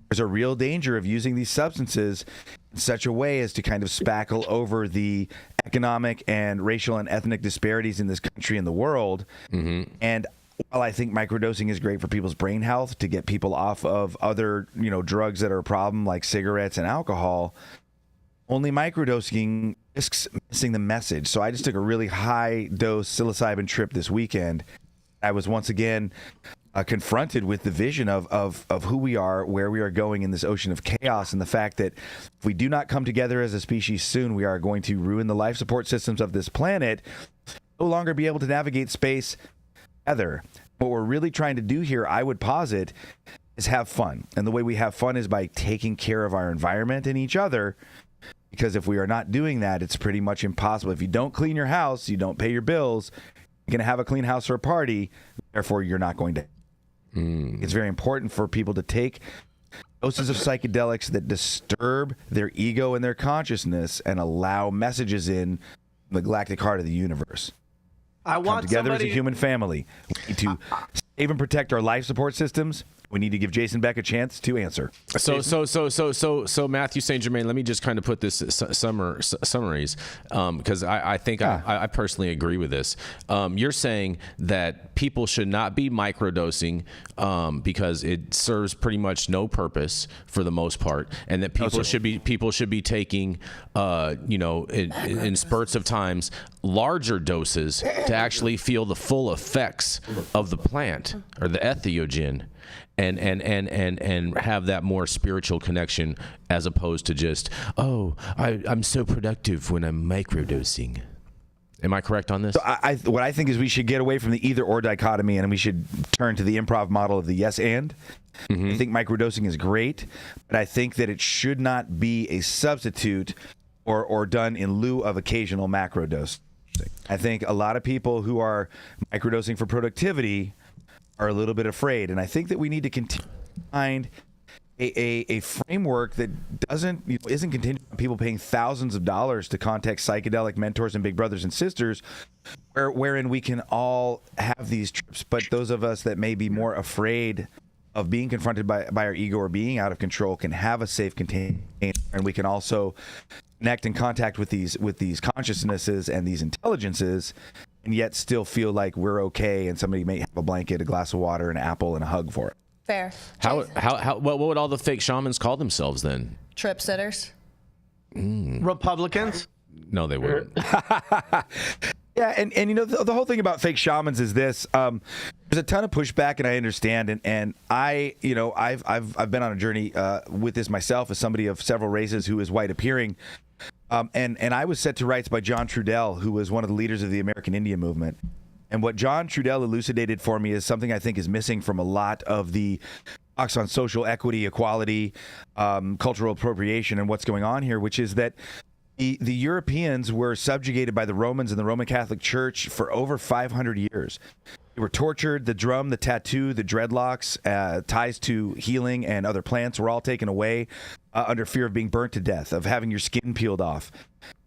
Speaker 5: There's a real danger of using these substances in such a way as to kind of spackle over the economic and racial and ethnic disparities in this country and the world. Mm-hmm. And while I think microdosing is great for people's brain health to get people off of other, drugs that are a problem like cigarettes and alcohol, only microdosing risks missing the message. So I just took a really high dose psilocybin trip this weekend. I was once again confronted with the vision of who we are, where we are going in this ocean of chaos, and the fact that if we do not come together as a species soon, we are going to ruin the life support systems of this planet, no longer be able to navigate space together. What we're really trying to do here, I would posit, is have fun. And the way we have fun is by taking care of our environment and each other, because if we are not doing that, it's pretty much impossible. If you don't clean your house, you don't pay your bills, you're going to have a clean house or a party, therefore you're not going to. It's very important for people to take doses of psychedelics that disturb their ego and their consciousness and allow messages in the galactic heart of the universe.
Speaker 4: I want
Speaker 5: Come together
Speaker 4: somebody
Speaker 5: as a human family. We need to save and protect our life support systems. We need to give Jason Beck a chance to answer.
Speaker 1: So Mathieu St. Germain, let me just kind of put this summaries because I think I personally agree with this. You're saying that people should not be microdosing because it serves pretty much no purpose for the most part, and that people should be taking in spurts of times larger doses to actually feel the full effects of the plant or the entheogen. And have that more spiritual connection as opposed to just, I'm so productive when I'm microdosing. Am I correct on this?
Speaker 5: So what I think is we should get away from the either or dichotomy, and we should turn to the improv model of the yes and. I think microdosing is great, but I think that it should not be a substitute or done in lieu of occasional macrodosing. I think a lot of people who are microdosing for productivity are a little bit afraid, and I think that we need to continue to find a framework that isn't contingent on people paying thousands of dollars to contact psychedelic mentors and big brothers and sisters, wherein we can all have these trips, but those of us that may be more afraid of being confronted by our ego or being out of control can have a safe container, and we can also connect in contact with these consciousnesses and these intelligences, and yet still feel like we're okay, and somebody may have a blanket, a glass of water, an apple, and a hug for it.
Speaker 3: Fair.
Speaker 1: What would all the fake shamans call themselves then?
Speaker 3: Trip sitters.
Speaker 4: Republicans?
Speaker 1: No, they wouldn't.
Speaker 5: Yeah, and the whole thing about fake shamans is this: there's a ton of pushback, and I understand, and I've been on a journey with this myself as somebody of several races who is white appearing, and I was set to rights by John Trudell, who was one of the leaders of the American Indian movement. And what John Trudell elucidated for me is something I think is missing from a lot of the talks on social equity, equality, cultural appropriation, and what's going on here, which is that the Europeans were subjugated by the Romans and the Roman Catholic Church for over 500 years. They were tortured. The drum, the tattoo, the dreadlocks, ties to healing and other plants were all taken away under fear of being burnt to death, of having your skin peeled off.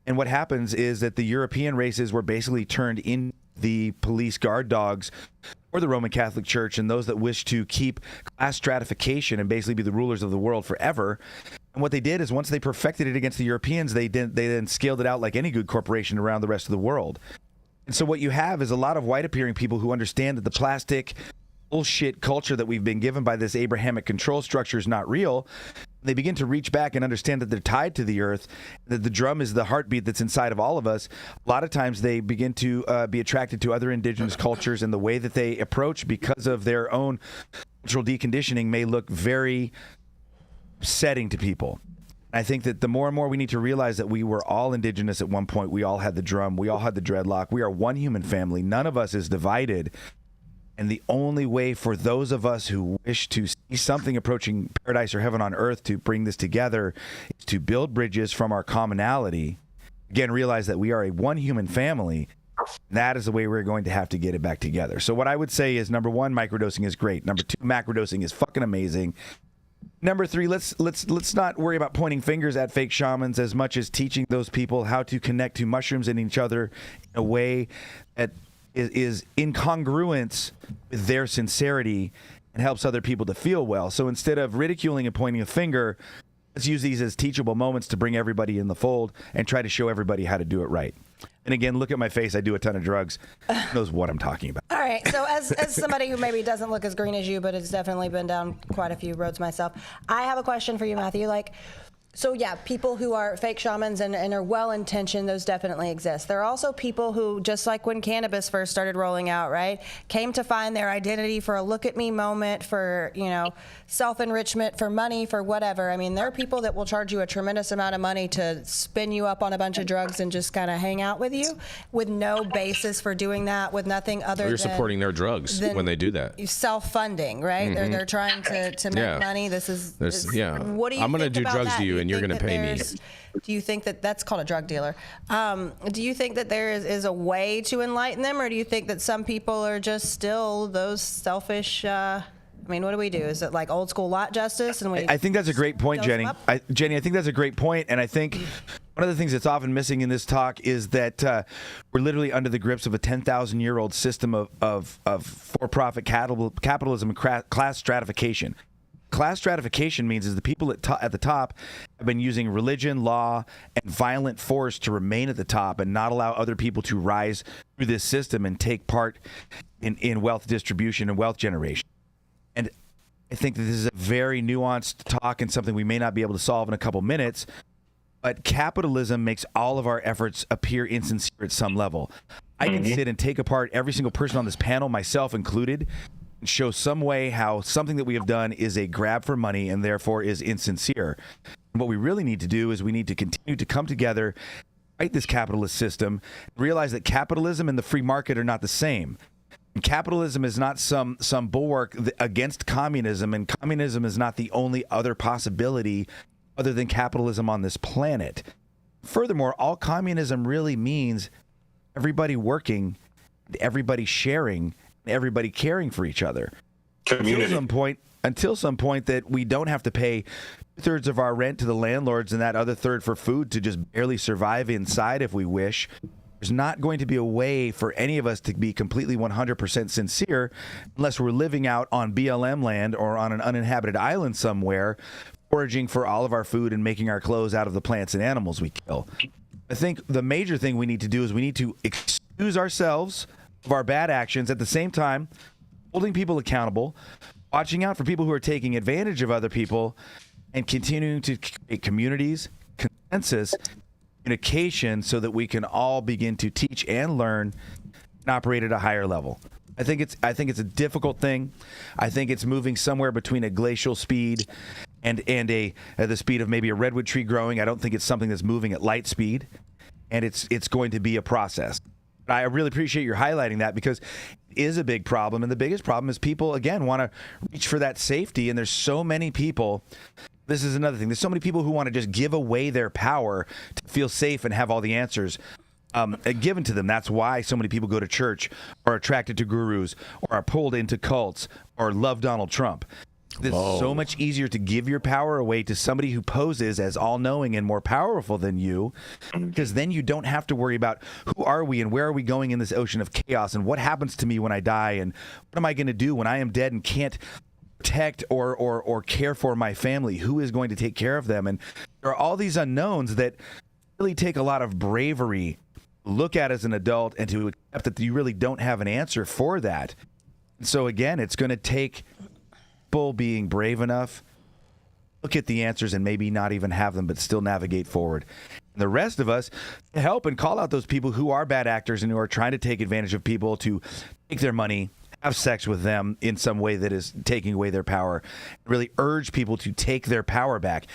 Speaker 5: And what happens is that the European races were basically turned in the police guard dogs or the Roman Catholic Church, and those that wish to keep class stratification and basically be the rulers of the world forever. And what they did is once they perfected it against the Europeans, they then scaled it out like any good corporation around the rest of the world. And so what you have is a lot of white appearing people who understand that the plastic bullshit culture that we've been given by this Abrahamic control structure is not real. They begin to reach back and understand that they're tied to the earth, that the drum is the heartbeat that's inside of all of us. A lot of times they begin to be attracted to other indigenous cultures, and the way that they approach because of their own cultural deconditioning may look very upsetting to people. I think that the more and more we need to realize that we were all indigenous at one point. We all had the drum. We all had the dreadlock. We are one human family. None of us is divided. And the only way for those of us who wish to see something approaching paradise or heaven on earth to bring this together is to build bridges from our commonality. Again, realize that we are a one human family. That is the way we're going to have to get it back together. So what I would say is, number one, microdosing is great. Number two, macrodosing is fucking amazing. Number three, let's not worry about pointing fingers at fake shamans as much as teaching those people how to connect to mushrooms and each other in a way that is in congruence with their sincerity and helps other people to feel well. So instead of ridiculing and pointing a finger, let's use these as teachable moments to bring everybody in the fold and try to show everybody how to do it right. And again, look at my face. I do a ton of drugs. Who knows what I'm talking about?
Speaker 3: All right. So as somebody who maybe doesn't look as green as you, but has definitely been down quite a few roads myself, I have a question for you, Mathieu. So yeah, people who are fake shamans and are well-intentioned, those definitely exist. There are also people who, just like when cannabis first started rolling out, right, came to find their identity for a look-at-me moment, for, self-enrichment, for money, for whatever. I mean, there are people that will charge you a tremendous amount of money to spin you up on a bunch of drugs and just kind of hang out with you with no basis for doing that, with nothing other than...
Speaker 1: You're supporting their drugs when they do that.
Speaker 3: Self-funding, right?
Speaker 1: Mm-hmm.
Speaker 3: They're trying to make money. What do you
Speaker 1: I'm going to
Speaker 3: think
Speaker 1: do
Speaker 3: about
Speaker 1: drugs
Speaker 3: that?
Speaker 1: to you, and you're going to pay me.
Speaker 3: Do you think that that's called a drug dealer? Do you think that there is a way to enlighten them, or do you think that some people are just still those selfish? What do we do? Is it like old school lot justice? And
Speaker 5: I think that's a great point, Jenny. Jenny, I think that's a great point, and I think one of the things that's often missing in this talk is that we're literally under the grips of a 10,000-year-old system of for-profit capitalism and class stratification. Class stratification means is the people at the top have been using religion, law, and violent force to remain at the top and not allow other people to rise through this system and take part in wealth distribution and wealth generation. And I think that this is a very nuanced talk and something we may not be able to solve in a couple minutes, but capitalism makes all of our efforts appear insincere at some level. I can sit and take apart every single person on this panel, myself included, and show some way how something that we have done is a grab for money and therefore is insincere. And what we really need to do is we need to continue to come together, fight this capitalist system, realize that capitalism and the free market are not the same. And capitalism is not some bulwark against communism, and communism is not the only other possibility other than capitalism on this planet. Furthermore, all communism really means everybody working, everybody sharing, everybody caring for each other.
Speaker 2: Community.
Speaker 5: Until some point that we don't have to pay 2/3 of our rent to the landlords and that other third for food to just barely survive inside if we wish. There's not going to be a way for any of us to be completely 100% sincere unless we're living out on BLM land or on an uninhabited island somewhere, foraging for all of our food and making our clothes out of the plants and animals we kill. I think the major thing we need to do is we need to excuse ourselves of our bad actions, at the same time holding people accountable, watching out for people who are taking advantage of other people, and continuing to create communities, consensus, communication, so that we can all begin to teach and learn and operate at a higher level. I think it's a difficult thing. I think it's moving somewhere between a glacial speed and the speed of maybe a redwood tree growing. I don't think it's something that's moving at light speed, and it's going to be a process. But I really appreciate your highlighting that, because it is a big problem, and the biggest problem is people, again, want to reach for that safety, and there's so many people. This is another thing. There's so many people who want to just give away their power to feel safe and have all the answers given to them. That's why so many people go to church, or are attracted to gurus, or are pulled into cults, or love Donald Trump. It's so much easier to give your power away to somebody who poses as all-knowing and more powerful than you, because then you don't have to worry about who are we and where are we going in this ocean of chaos, and what happens to me when I die, and what am I going to do when I am dead and can't protect or care for my family. Who is going to take care of them? And there are all these unknowns that really take a lot of bravery to look at as an adult, and to accept that you really don't have an answer for that. And so again, it's going to take people being brave enough, look at the answers and maybe not even have them, but still navigate forward. And the rest of us help and call out those people who are bad actors and who are trying to take advantage of people to take their money, have sex with them in some way that is taking away their power, really urge people to take their power back.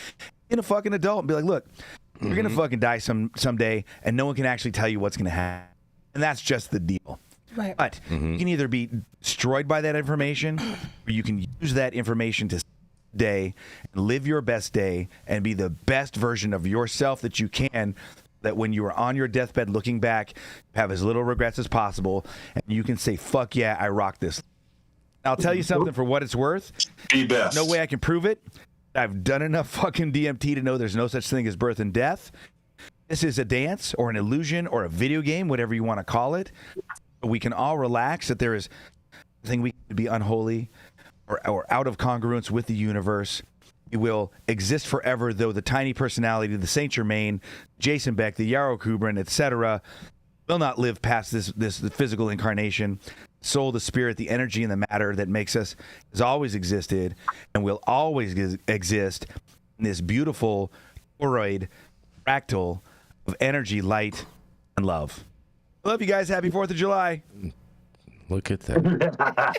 Speaker 5: In a fucking adult and be like, look, you're going to fucking die someday, and no one can actually tell you what's going to happen. And that's just the deal.
Speaker 3: Right.
Speaker 5: But you can either be destroyed by that information, or you can use that information to day and live your best day and be the best version of yourself that you can, that when you are on your deathbed looking back, have as little regrets as possible, and you can say, fuck yeah, I rock this. I'll tell you something, for what it's worth.
Speaker 2: Be best.
Speaker 5: No way I can prove it. I've done enough fucking DMT to know there's no such thing as birth and death. This is a dance or an illusion or a video game, whatever you want to call it. We can all relax that there is nothing we can be unholy or out of congruence with the universe. It will exist forever, though the tiny personality, the Saint Germain, Jason Beck, the Yarrow Kubrin, etc., will not live past this physical incarnation. Soul, the spirit, the energy, and the matter that makes us has always existed and will always exist in this beautiful toroid fractal of energy, light, and love. I love you guys. Happy 4th of July.
Speaker 8: Look at that.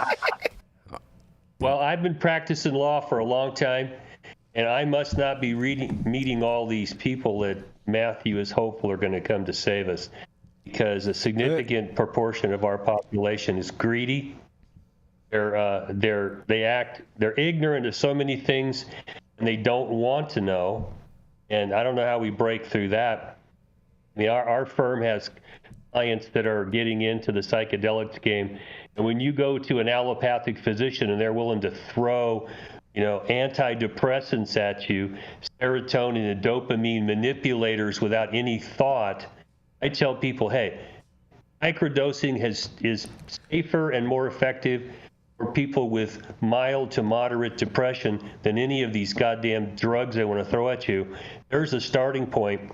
Speaker 6: Well, I've been practicing law for a long time, and I must not be meeting all these people that Matthew is hopeful are going to come to save us, because a significant proportion of our population is greedy. They're ignorant of so many things, and they don't want to know. And I don't know how we break through that. I mean, our firm has clients that are getting into the psychedelics game, and when you go to an allopathic physician and they're willing to throw, antidepressants at you, serotonin and dopamine manipulators without any thought, I tell people, hey, microdosing is safer and more effective for people with mild to moderate depression than any of these goddamn drugs they want to throw at you. There's a starting point.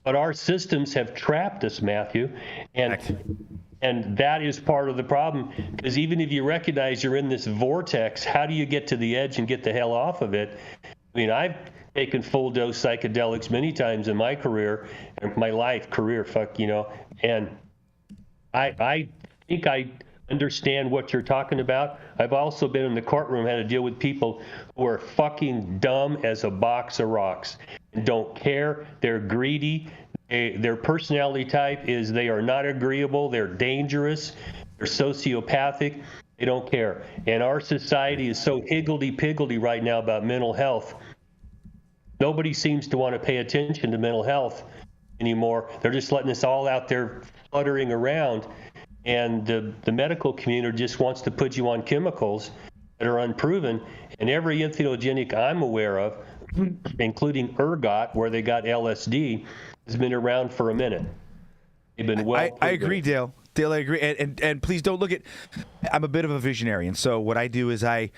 Speaker 6: But our systems have trapped us, Matthew, and that is part of the problem, because even if you recognize you're in this vortex, how do you get to the edge and get the hell off of it? I mean, I've taken full dose psychedelics many times in my career, and and I think I understand what you're talking about. I've also been in the courtroom, had to deal with people who are fucking dumb as a box of rocks and don't care. They're greedy. Their personality type is they are not agreeable, they're dangerous, they're sociopathic, they don't care. And our society is so higgledy-piggledy right now about mental health. Nobody seems to want to pay attention to mental health anymore. They're just letting us all out there fluttering around. And the medical community just wants to put you on chemicals that are unproven. And every entheogenic I'm aware of, including ergot, where they got LSD, has been around for a minute. They've been well.
Speaker 5: I agree, Dale. Dale, I agree. And please don't look at. I'm a bit of a visionary, and so what I do is I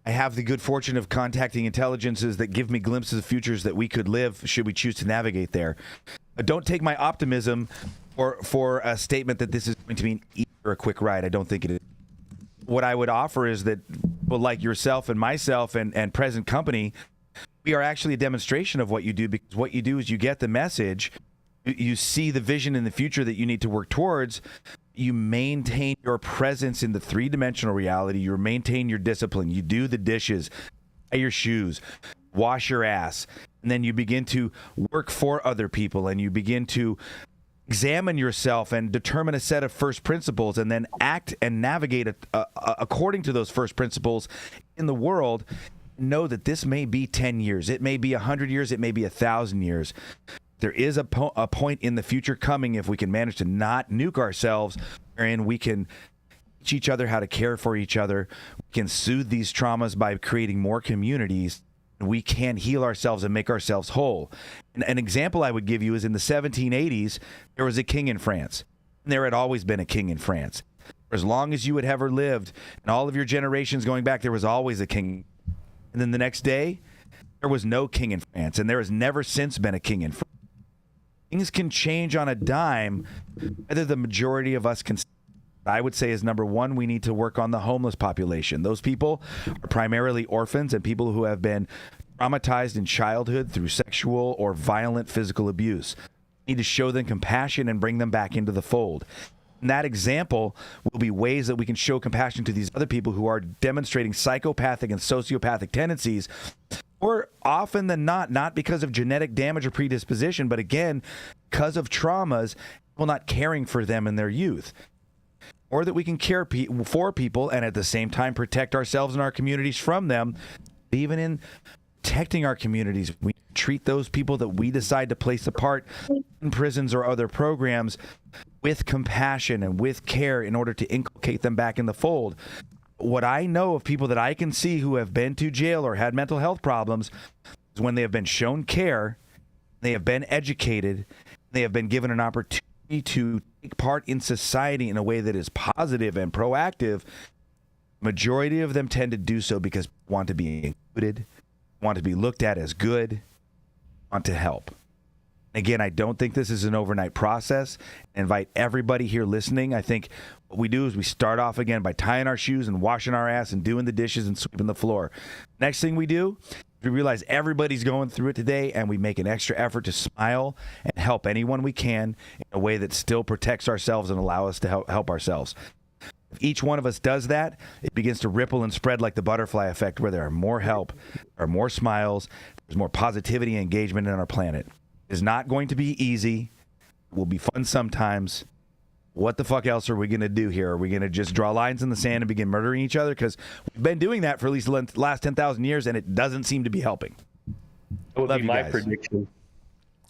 Speaker 5: have the good fortune of contacting intelligences that give me glimpses of futures that we could live should we choose to navigate there. Don't take my optimism for a statement that this is going to be a quick ride. I don't think it is. What I would offer is that, well, like yourself and myself and present company, we are actually a demonstration of what you do, because what you do is you get the message, you see the vision in the future that you need to work towards, you maintain your presence in the three-dimensional reality, you maintain your discipline, you do the dishes, tie your shoes, wash your ass, and then you begin to work for other people, and you begin to examine yourself and determine a set of first principles, and then act and navigate according to those first principles in the world. Know that this may be 10 years, it may be 100 years, it may be 1,000 years. There is a point in the future coming, if we can manage to not nuke ourselves, wherein we can teach each other how to care for each other. We can soothe these traumas by creating more communities. We can heal ourselves and make ourselves whole. And an example I would give you is in the 1780s, there was a king in France. And there had always been a king in France. For as long as you had ever lived, and all of your generations going back, there was always a king. And then the next day, there was no king in France, and there has never since been a king in France. Things can change on a dime, whether the majority of us can. I would say is number one, we need to work on the homeless population. Those people are primarily orphans and people who have been traumatized in childhood through sexual or violent physical abuse. We need to show them compassion and bring them back into the fold. And that example will be ways that we can show compassion to these other people who are demonstrating psychopathic and sociopathic tendencies, or often than not because of genetic damage or predisposition, but again, because of traumas, people not caring for them in their youth. Or that we can care for people and at the same time protect ourselves and our communities from them. Even in protecting our communities, we treat those people that we decide to place apart in prisons or other programs with compassion and with care in order to inculcate them back in the fold. What I know of people that I can see who have been to jail or had mental health problems is when they have been shown care, they have been educated, they have been given an opportunity to take part in society in a way that is positive and proactive. Majority of them tend to do so because they want to be included, want to be looked at as good, want to help. Again, I don't think this is an overnight process. I invite everybody here listening. I think what we do is we start off again by tying our shoes and washing our ass and doing the dishes and sweeping the floor. Next thing we do, we realize everybody's going through it today, and we make an extra effort to smile and help anyone we can in a way that still protects ourselves and allow us to help ourselves. If each one of us does that, it begins to ripple and spread like the butterfly effect, where there are more help, there are more smiles, there's more positivity and engagement in our planet. It is not going to be easy. It will be fun sometimes. What the fuck else are we going to do here? Are we going to just draw lines in the sand and begin murdering each other? Because we've been doing that for at least the last 10,000 years, and it doesn't seem to be helping.
Speaker 6: That would be my prediction.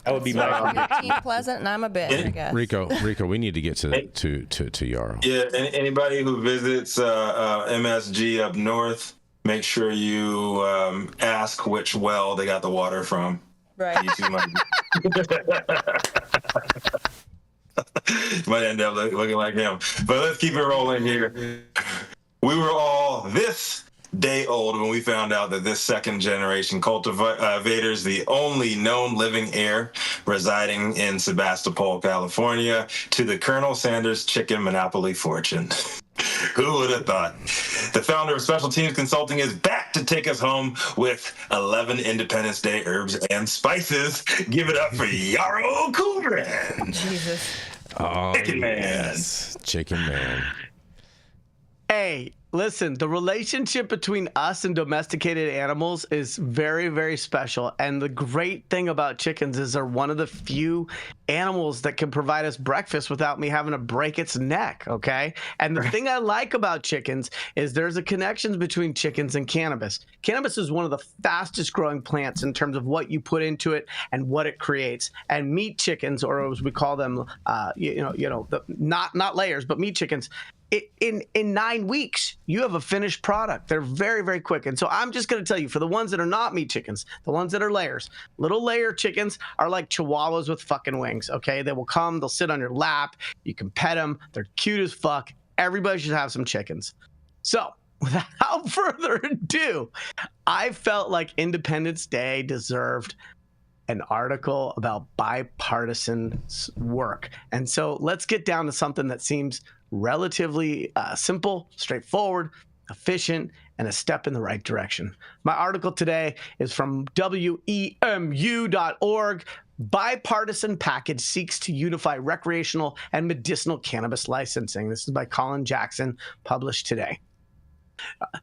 Speaker 6: That would be my prediction.
Speaker 3: Keep pleasant, and I'm a bitch, I guess.
Speaker 1: Rico, we need to get to Yarrow.
Speaker 2: Yeah, and anybody who visits MSG up north, make sure you ask which well they got the water from.
Speaker 3: Right.
Speaker 2: You might end up looking like him. But let's keep it rolling here. We were all this day old when we found out that this second generation cultivators, the only known living heir residing in Sebastopol, California, to the Colonel Sanders chicken monopoly fortune. Who would have thought? The founder of Special Teams Consulting is back to take us home with 11 Independence Day herbs and spices. Give it up for Yarrow Kubrin.
Speaker 3: Jesus.
Speaker 1: Oh,
Speaker 2: Chicken Man.
Speaker 1: Yes. Chicken Man.
Speaker 4: Hey, Listen, the relationship between us and domesticated animals is very, very special. And the great thing about chickens is they're one of the few animals that can provide us breakfast without me having to break its neck, okay? And the thing I like about chickens is there's a connection between chickens and cannabis. Cannabis is one of the fastest growing plants in terms of what you put into it and what it creates. And meat chickens, or as we call them, not layers, but meat chickens, in 9 weeks, you have a finished product. They're very, very quick. And so I'm just going to tell you, for the ones that are not meat chickens, the ones that are layers, little layer chickens are like chihuahuas with fucking wings, okay? They will come, they'll sit on your lap, you can pet them, they're cute as fuck. Everybody should have some chickens. So without further ado, I felt like Independence Day deserved an article about bipartisan work. And so let's get down to something that seems relatively simple, straightforward, efficient, and a step in the right direction. My article today is from WEMU.org. Bipartisan package seeks to unify recreational and medicinal cannabis licensing. This is by Colin Jackson, published today.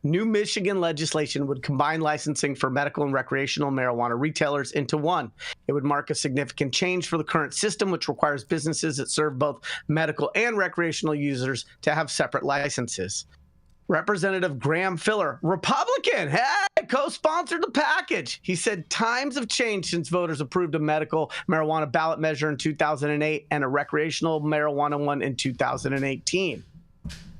Speaker 4: New Michigan legislation would combine licensing for medical and recreational marijuana retailers into one. It would mark a significant change for the current system, which requires businesses that serve both medical and recreational users to have separate licenses. Representative Graham Filler, Republican, co-sponsored the package. He said times have changed since voters approved a medical marijuana ballot measure in 2008 and a recreational marijuana one in 2018.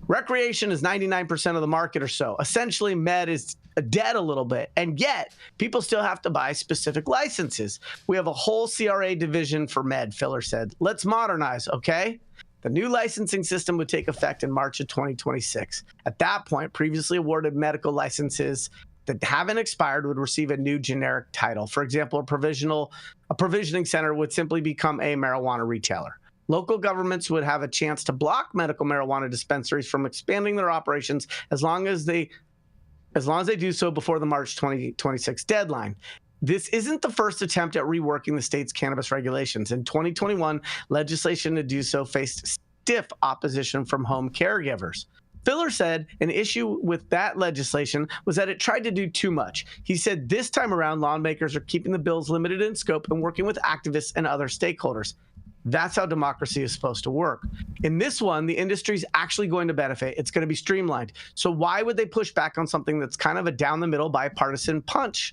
Speaker 4: Recreation is 99% of the market or so. Essentially, med is dead a little bit, and yet people still have to buy specific licenses. We have a whole CRA division for med, Filler said. Let's modernize, okay? The new licensing system would take effect in March of 2026. At that point, previously awarded medical licenses that haven't expired would receive a new generic title. For example, a provisioning center would simply become a marijuana retailer. Local governments would have a chance to block medical marijuana dispensaries from expanding their operations as long as they do so before the March 2026 deadline. This isn't the first attempt at reworking the state's cannabis regulations. In 2021, legislation to do so faced stiff opposition from home caregivers. Filler said an issue with that legislation was that it tried to do too much. He said this time around, lawmakers are keeping the bills limited in scope and working with activists and other stakeholders. That's how democracy is supposed to work. In this one, the industry's actually going to benefit. It's going to be streamlined. So why would they push back on something that's kind of a down-the-middle bipartisan push,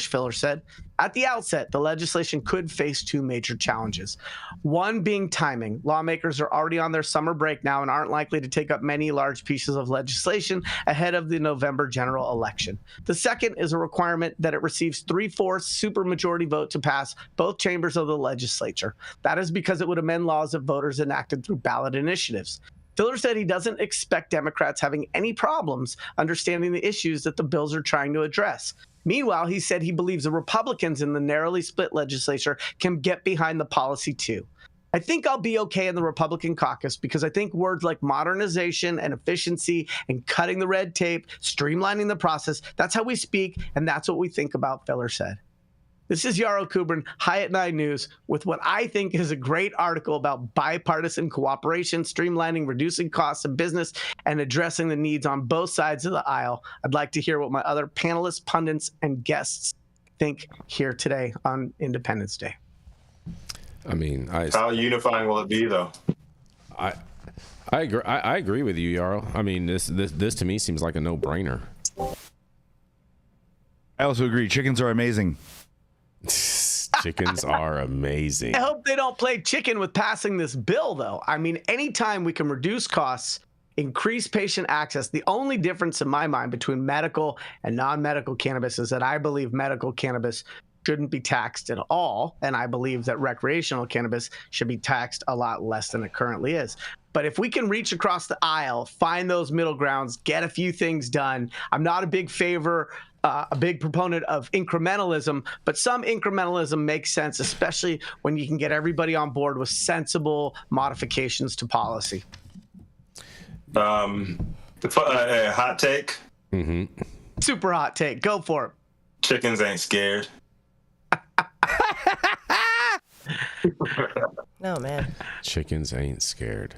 Speaker 4: Filler said. At the outset, the legislation could face two major challenges. One being timing. Lawmakers are already on their summer break now and aren't likely to take up many large pieces of legislation ahead of the November general election. The second is a requirement that it receives 3/4 supermajority vote to pass both chambers of the legislature. That is because it would amend laws of voters enacted through ballot initiatives. Filler said he doesn't expect Democrats having any problems understanding the issues that the bills are trying to address. Meanwhile, he said he believes the Republicans in the narrowly split legislature can get behind the policy too. I think I'll be okay in the Republican caucus because I think words like modernization and efficiency and cutting the red tape, streamlining the process, that's how we speak, and that's what we think about, Filler said. This is Yarrow Kubrin, High at 9 News, with what I think is a great article about bipartisan cooperation, streamlining, reducing costs of business, and addressing the needs on both sides of the aisle. I'd like to hear what my other panelists, pundits, and guests think here today on Independence Day.
Speaker 10: I mean,
Speaker 2: how unifying will it be, though?
Speaker 10: I agree. I agree with you, Yarrow. I mean, this to me seems like a no-brainer.
Speaker 5: I also agree. Chickens are amazing.
Speaker 10: Chickens are amazing.
Speaker 4: I hope they don't play chicken with passing this bill, though. I mean, anytime we can reduce costs, increase patient access, the only difference in my mind between medical and non-medical cannabis is that I believe medical cannabis shouldn't be taxed at all, and I believe that recreational cannabis should be taxed a lot less than it currently is. But if we can reach across the aisle, find those middle grounds, get a few things done. I'm not a big proponent of incrementalism, but some incrementalism makes sense, especially when you can get everybody on board with sensible modifications to policy.
Speaker 2: Hot take.
Speaker 10: Mm-hmm.
Speaker 4: Super hot take. Go for it.
Speaker 2: Chickens ain't scared.
Speaker 3: No, man.
Speaker 10: Chickens ain't scared.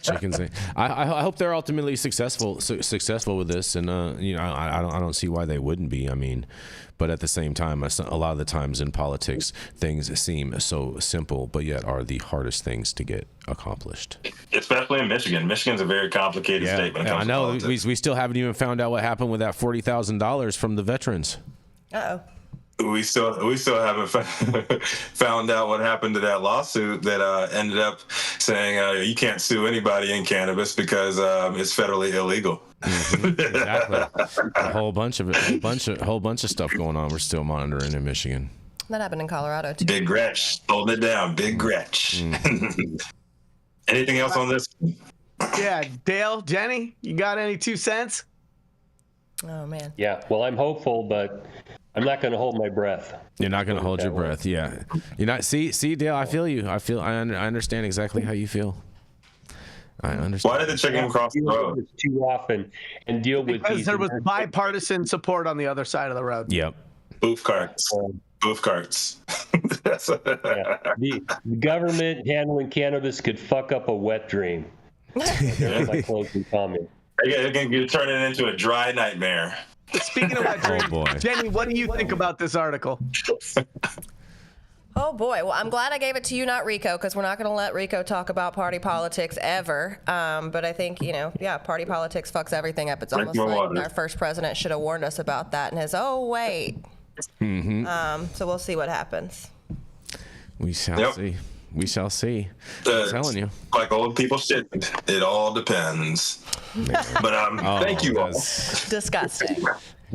Speaker 10: Chickens ain't. I hope they're ultimately successful with this, and I don't see why they wouldn't be. I mean, but at the same time, a lot of the times in politics, things seem so simple, but yet are the hardest things to get accomplished.
Speaker 2: Especially in Michigan. Michigan's a very complicated state. When it comes
Speaker 10: I know.
Speaker 2: To
Speaker 10: we still haven't even found out what happened with that $40,000 from the veterans.
Speaker 3: Uh-oh.
Speaker 2: We still haven't found out what happened to that lawsuit that ended up saying you can't sue anybody in cannabis because it's federally illegal.
Speaker 10: Mm-hmm. Exactly. A whole bunch of stuff going on. We're still monitoring in Michigan.
Speaker 3: That happened in Colorado too.
Speaker 2: Big Gretch, holding it down. Big Gretch. Mm-hmm. Anything else on this?
Speaker 4: Yeah, Dale, Jenny, you got any 2 cents?
Speaker 3: Oh man.
Speaker 6: Yeah. Well, I'm hopeful, but I'm not going to hold my breath.
Speaker 10: You're not going to hold your breath. Yeah. You're not. See, Dale. I feel you. I understand exactly how you feel. I understand.
Speaker 2: Why did the chicken cross the road
Speaker 6: too often and deal with?
Speaker 4: Because there was bipartisan support on the other side of the road.
Speaker 10: Yep.
Speaker 2: Booth carts. Booth carts.
Speaker 6: The government handling cannabis could fuck up a wet dream. That's my closing comment.
Speaker 2: It can turn it into a dry nightmare.
Speaker 4: Speaking of wet dreams, Jenny, what do you think about this article?
Speaker 3: Oh boy, well I'm glad I gave it to you, not Rico, because we're not going to let Rico talk about party politics ever. But I think, party politics fucks everything up. It's almost like our first president should have warned us about that and wait.
Speaker 10: Mm-hmm.
Speaker 3: So we'll see what happens.
Speaker 10: We shall see. We shall see. I'm telling you.
Speaker 2: Like old people shit, it all depends. But thank you all.
Speaker 3: Disgusting.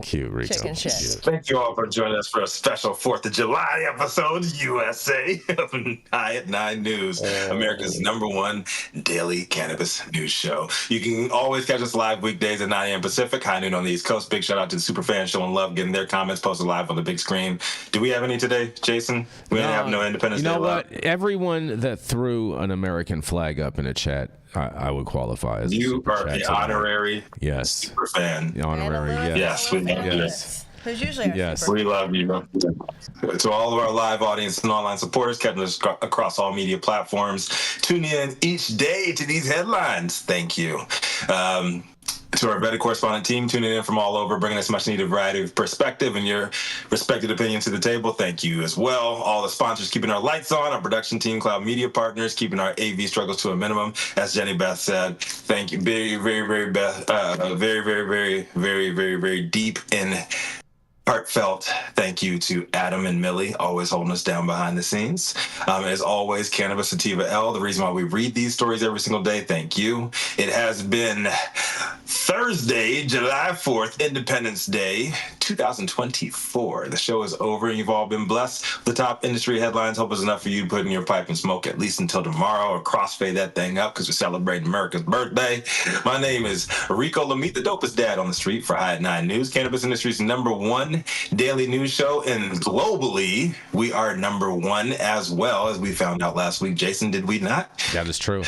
Speaker 10: Cute, Rico.
Speaker 3: Chicken shit.
Speaker 10: Cute.
Speaker 2: Thank you all for joining us for a special 4th of July episode, USA, of High at 9 News, America's #1 daily cannabis news show. You can always catch us live weekdays at 9 a.m. Pacific, high noon on the East Coast. Big shout out to the super fans showing love, getting their comments posted live on the big screen. Do we have any today, Jason? We didn't have no Independence Day.
Speaker 10: You know what?
Speaker 2: Live.
Speaker 10: Everyone that threw an American flag up in a chat, I would qualify as
Speaker 2: you are the honorary super fan.
Speaker 10: The honorary,
Speaker 2: yes. We love
Speaker 3: yes. Who's usually our
Speaker 2: we love you. To all of our live audience and online supporters, catching us across all media platforms, tuning in each day to these headlines. Thank you. To our vetted correspondent team tuning in from all over, bringing us much needed variety of perspective and your respected opinions to the table. Thank you as well. All the sponsors keeping our lights on, our production team, Cloud Media Partners, keeping our AV struggles to a minimum. As Jenny Beth said, thank you. Very, very, very, very, very, very, very, very deep in heartfelt thank you to Adam and Millie, always holding us down behind the scenes. As always, Cannabis Sativa L, the reason why we read these stories every single day. Thank you. It has been Thursday, July 4th, Independence Day, 2024. The show is over, and you've all been blessed. The top industry headlines hope is enough for you to put in your pipe and smoke at least until tomorrow, or crossfade that thing up because we're celebrating America's birthday. My name is Rico Lamitte, the dopest dad on the street for High at 9 News, cannabis industry's #1 daily news show, and globally, we are #1 as well, as we found out last week. Jason, did we not?
Speaker 10: That is true.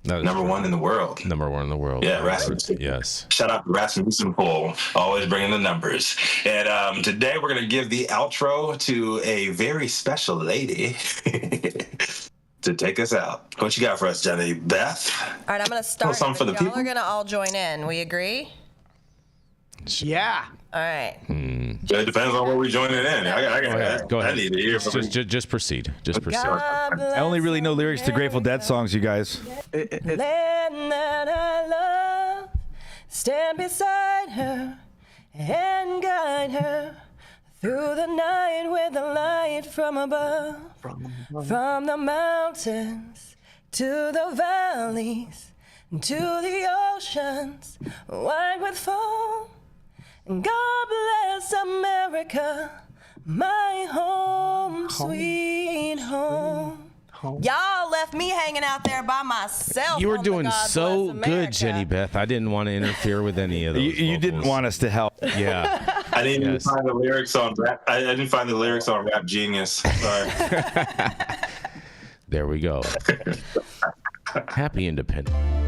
Speaker 2: #1 in the world.
Speaker 10: #1 in the world.
Speaker 2: Yeah, Rasmussen.
Speaker 10: Yes.
Speaker 2: Shout out to Rasmussen Poll, always bringing the numbers. And today we're going to give the outro to a very special lady to take us out. What you got for us, Jenny? Beth?
Speaker 3: All right, I'm going to start.
Speaker 2: Something for the
Speaker 3: y'all
Speaker 2: people?
Speaker 3: are going to all join in. We agree?
Speaker 4: Yeah.
Speaker 3: All right.
Speaker 2: It depends on where we're joining in.
Speaker 10: Go ahead.
Speaker 2: I need to hear from you.
Speaker 10: Just proceed. Just proceed.
Speaker 5: I only really know lyrics to Grateful Dead songs, you guys.
Speaker 3: Land that I love, stand beside her and guide her through the night with the light from above. From the mountains to the valleys to the oceans wide with foam. God bless America, my home, sweet home. Y'all left me hanging out there by myself.
Speaker 10: You were doing so good, Jenny Beth. I didn't want to interfere with any of those.
Speaker 5: You didn't want us to help.
Speaker 10: Yeah.
Speaker 2: I didn't even find the lyrics on rap. I didn't find the lyrics on Rap Genius. Sorry.
Speaker 10: There we go. Happy Independence.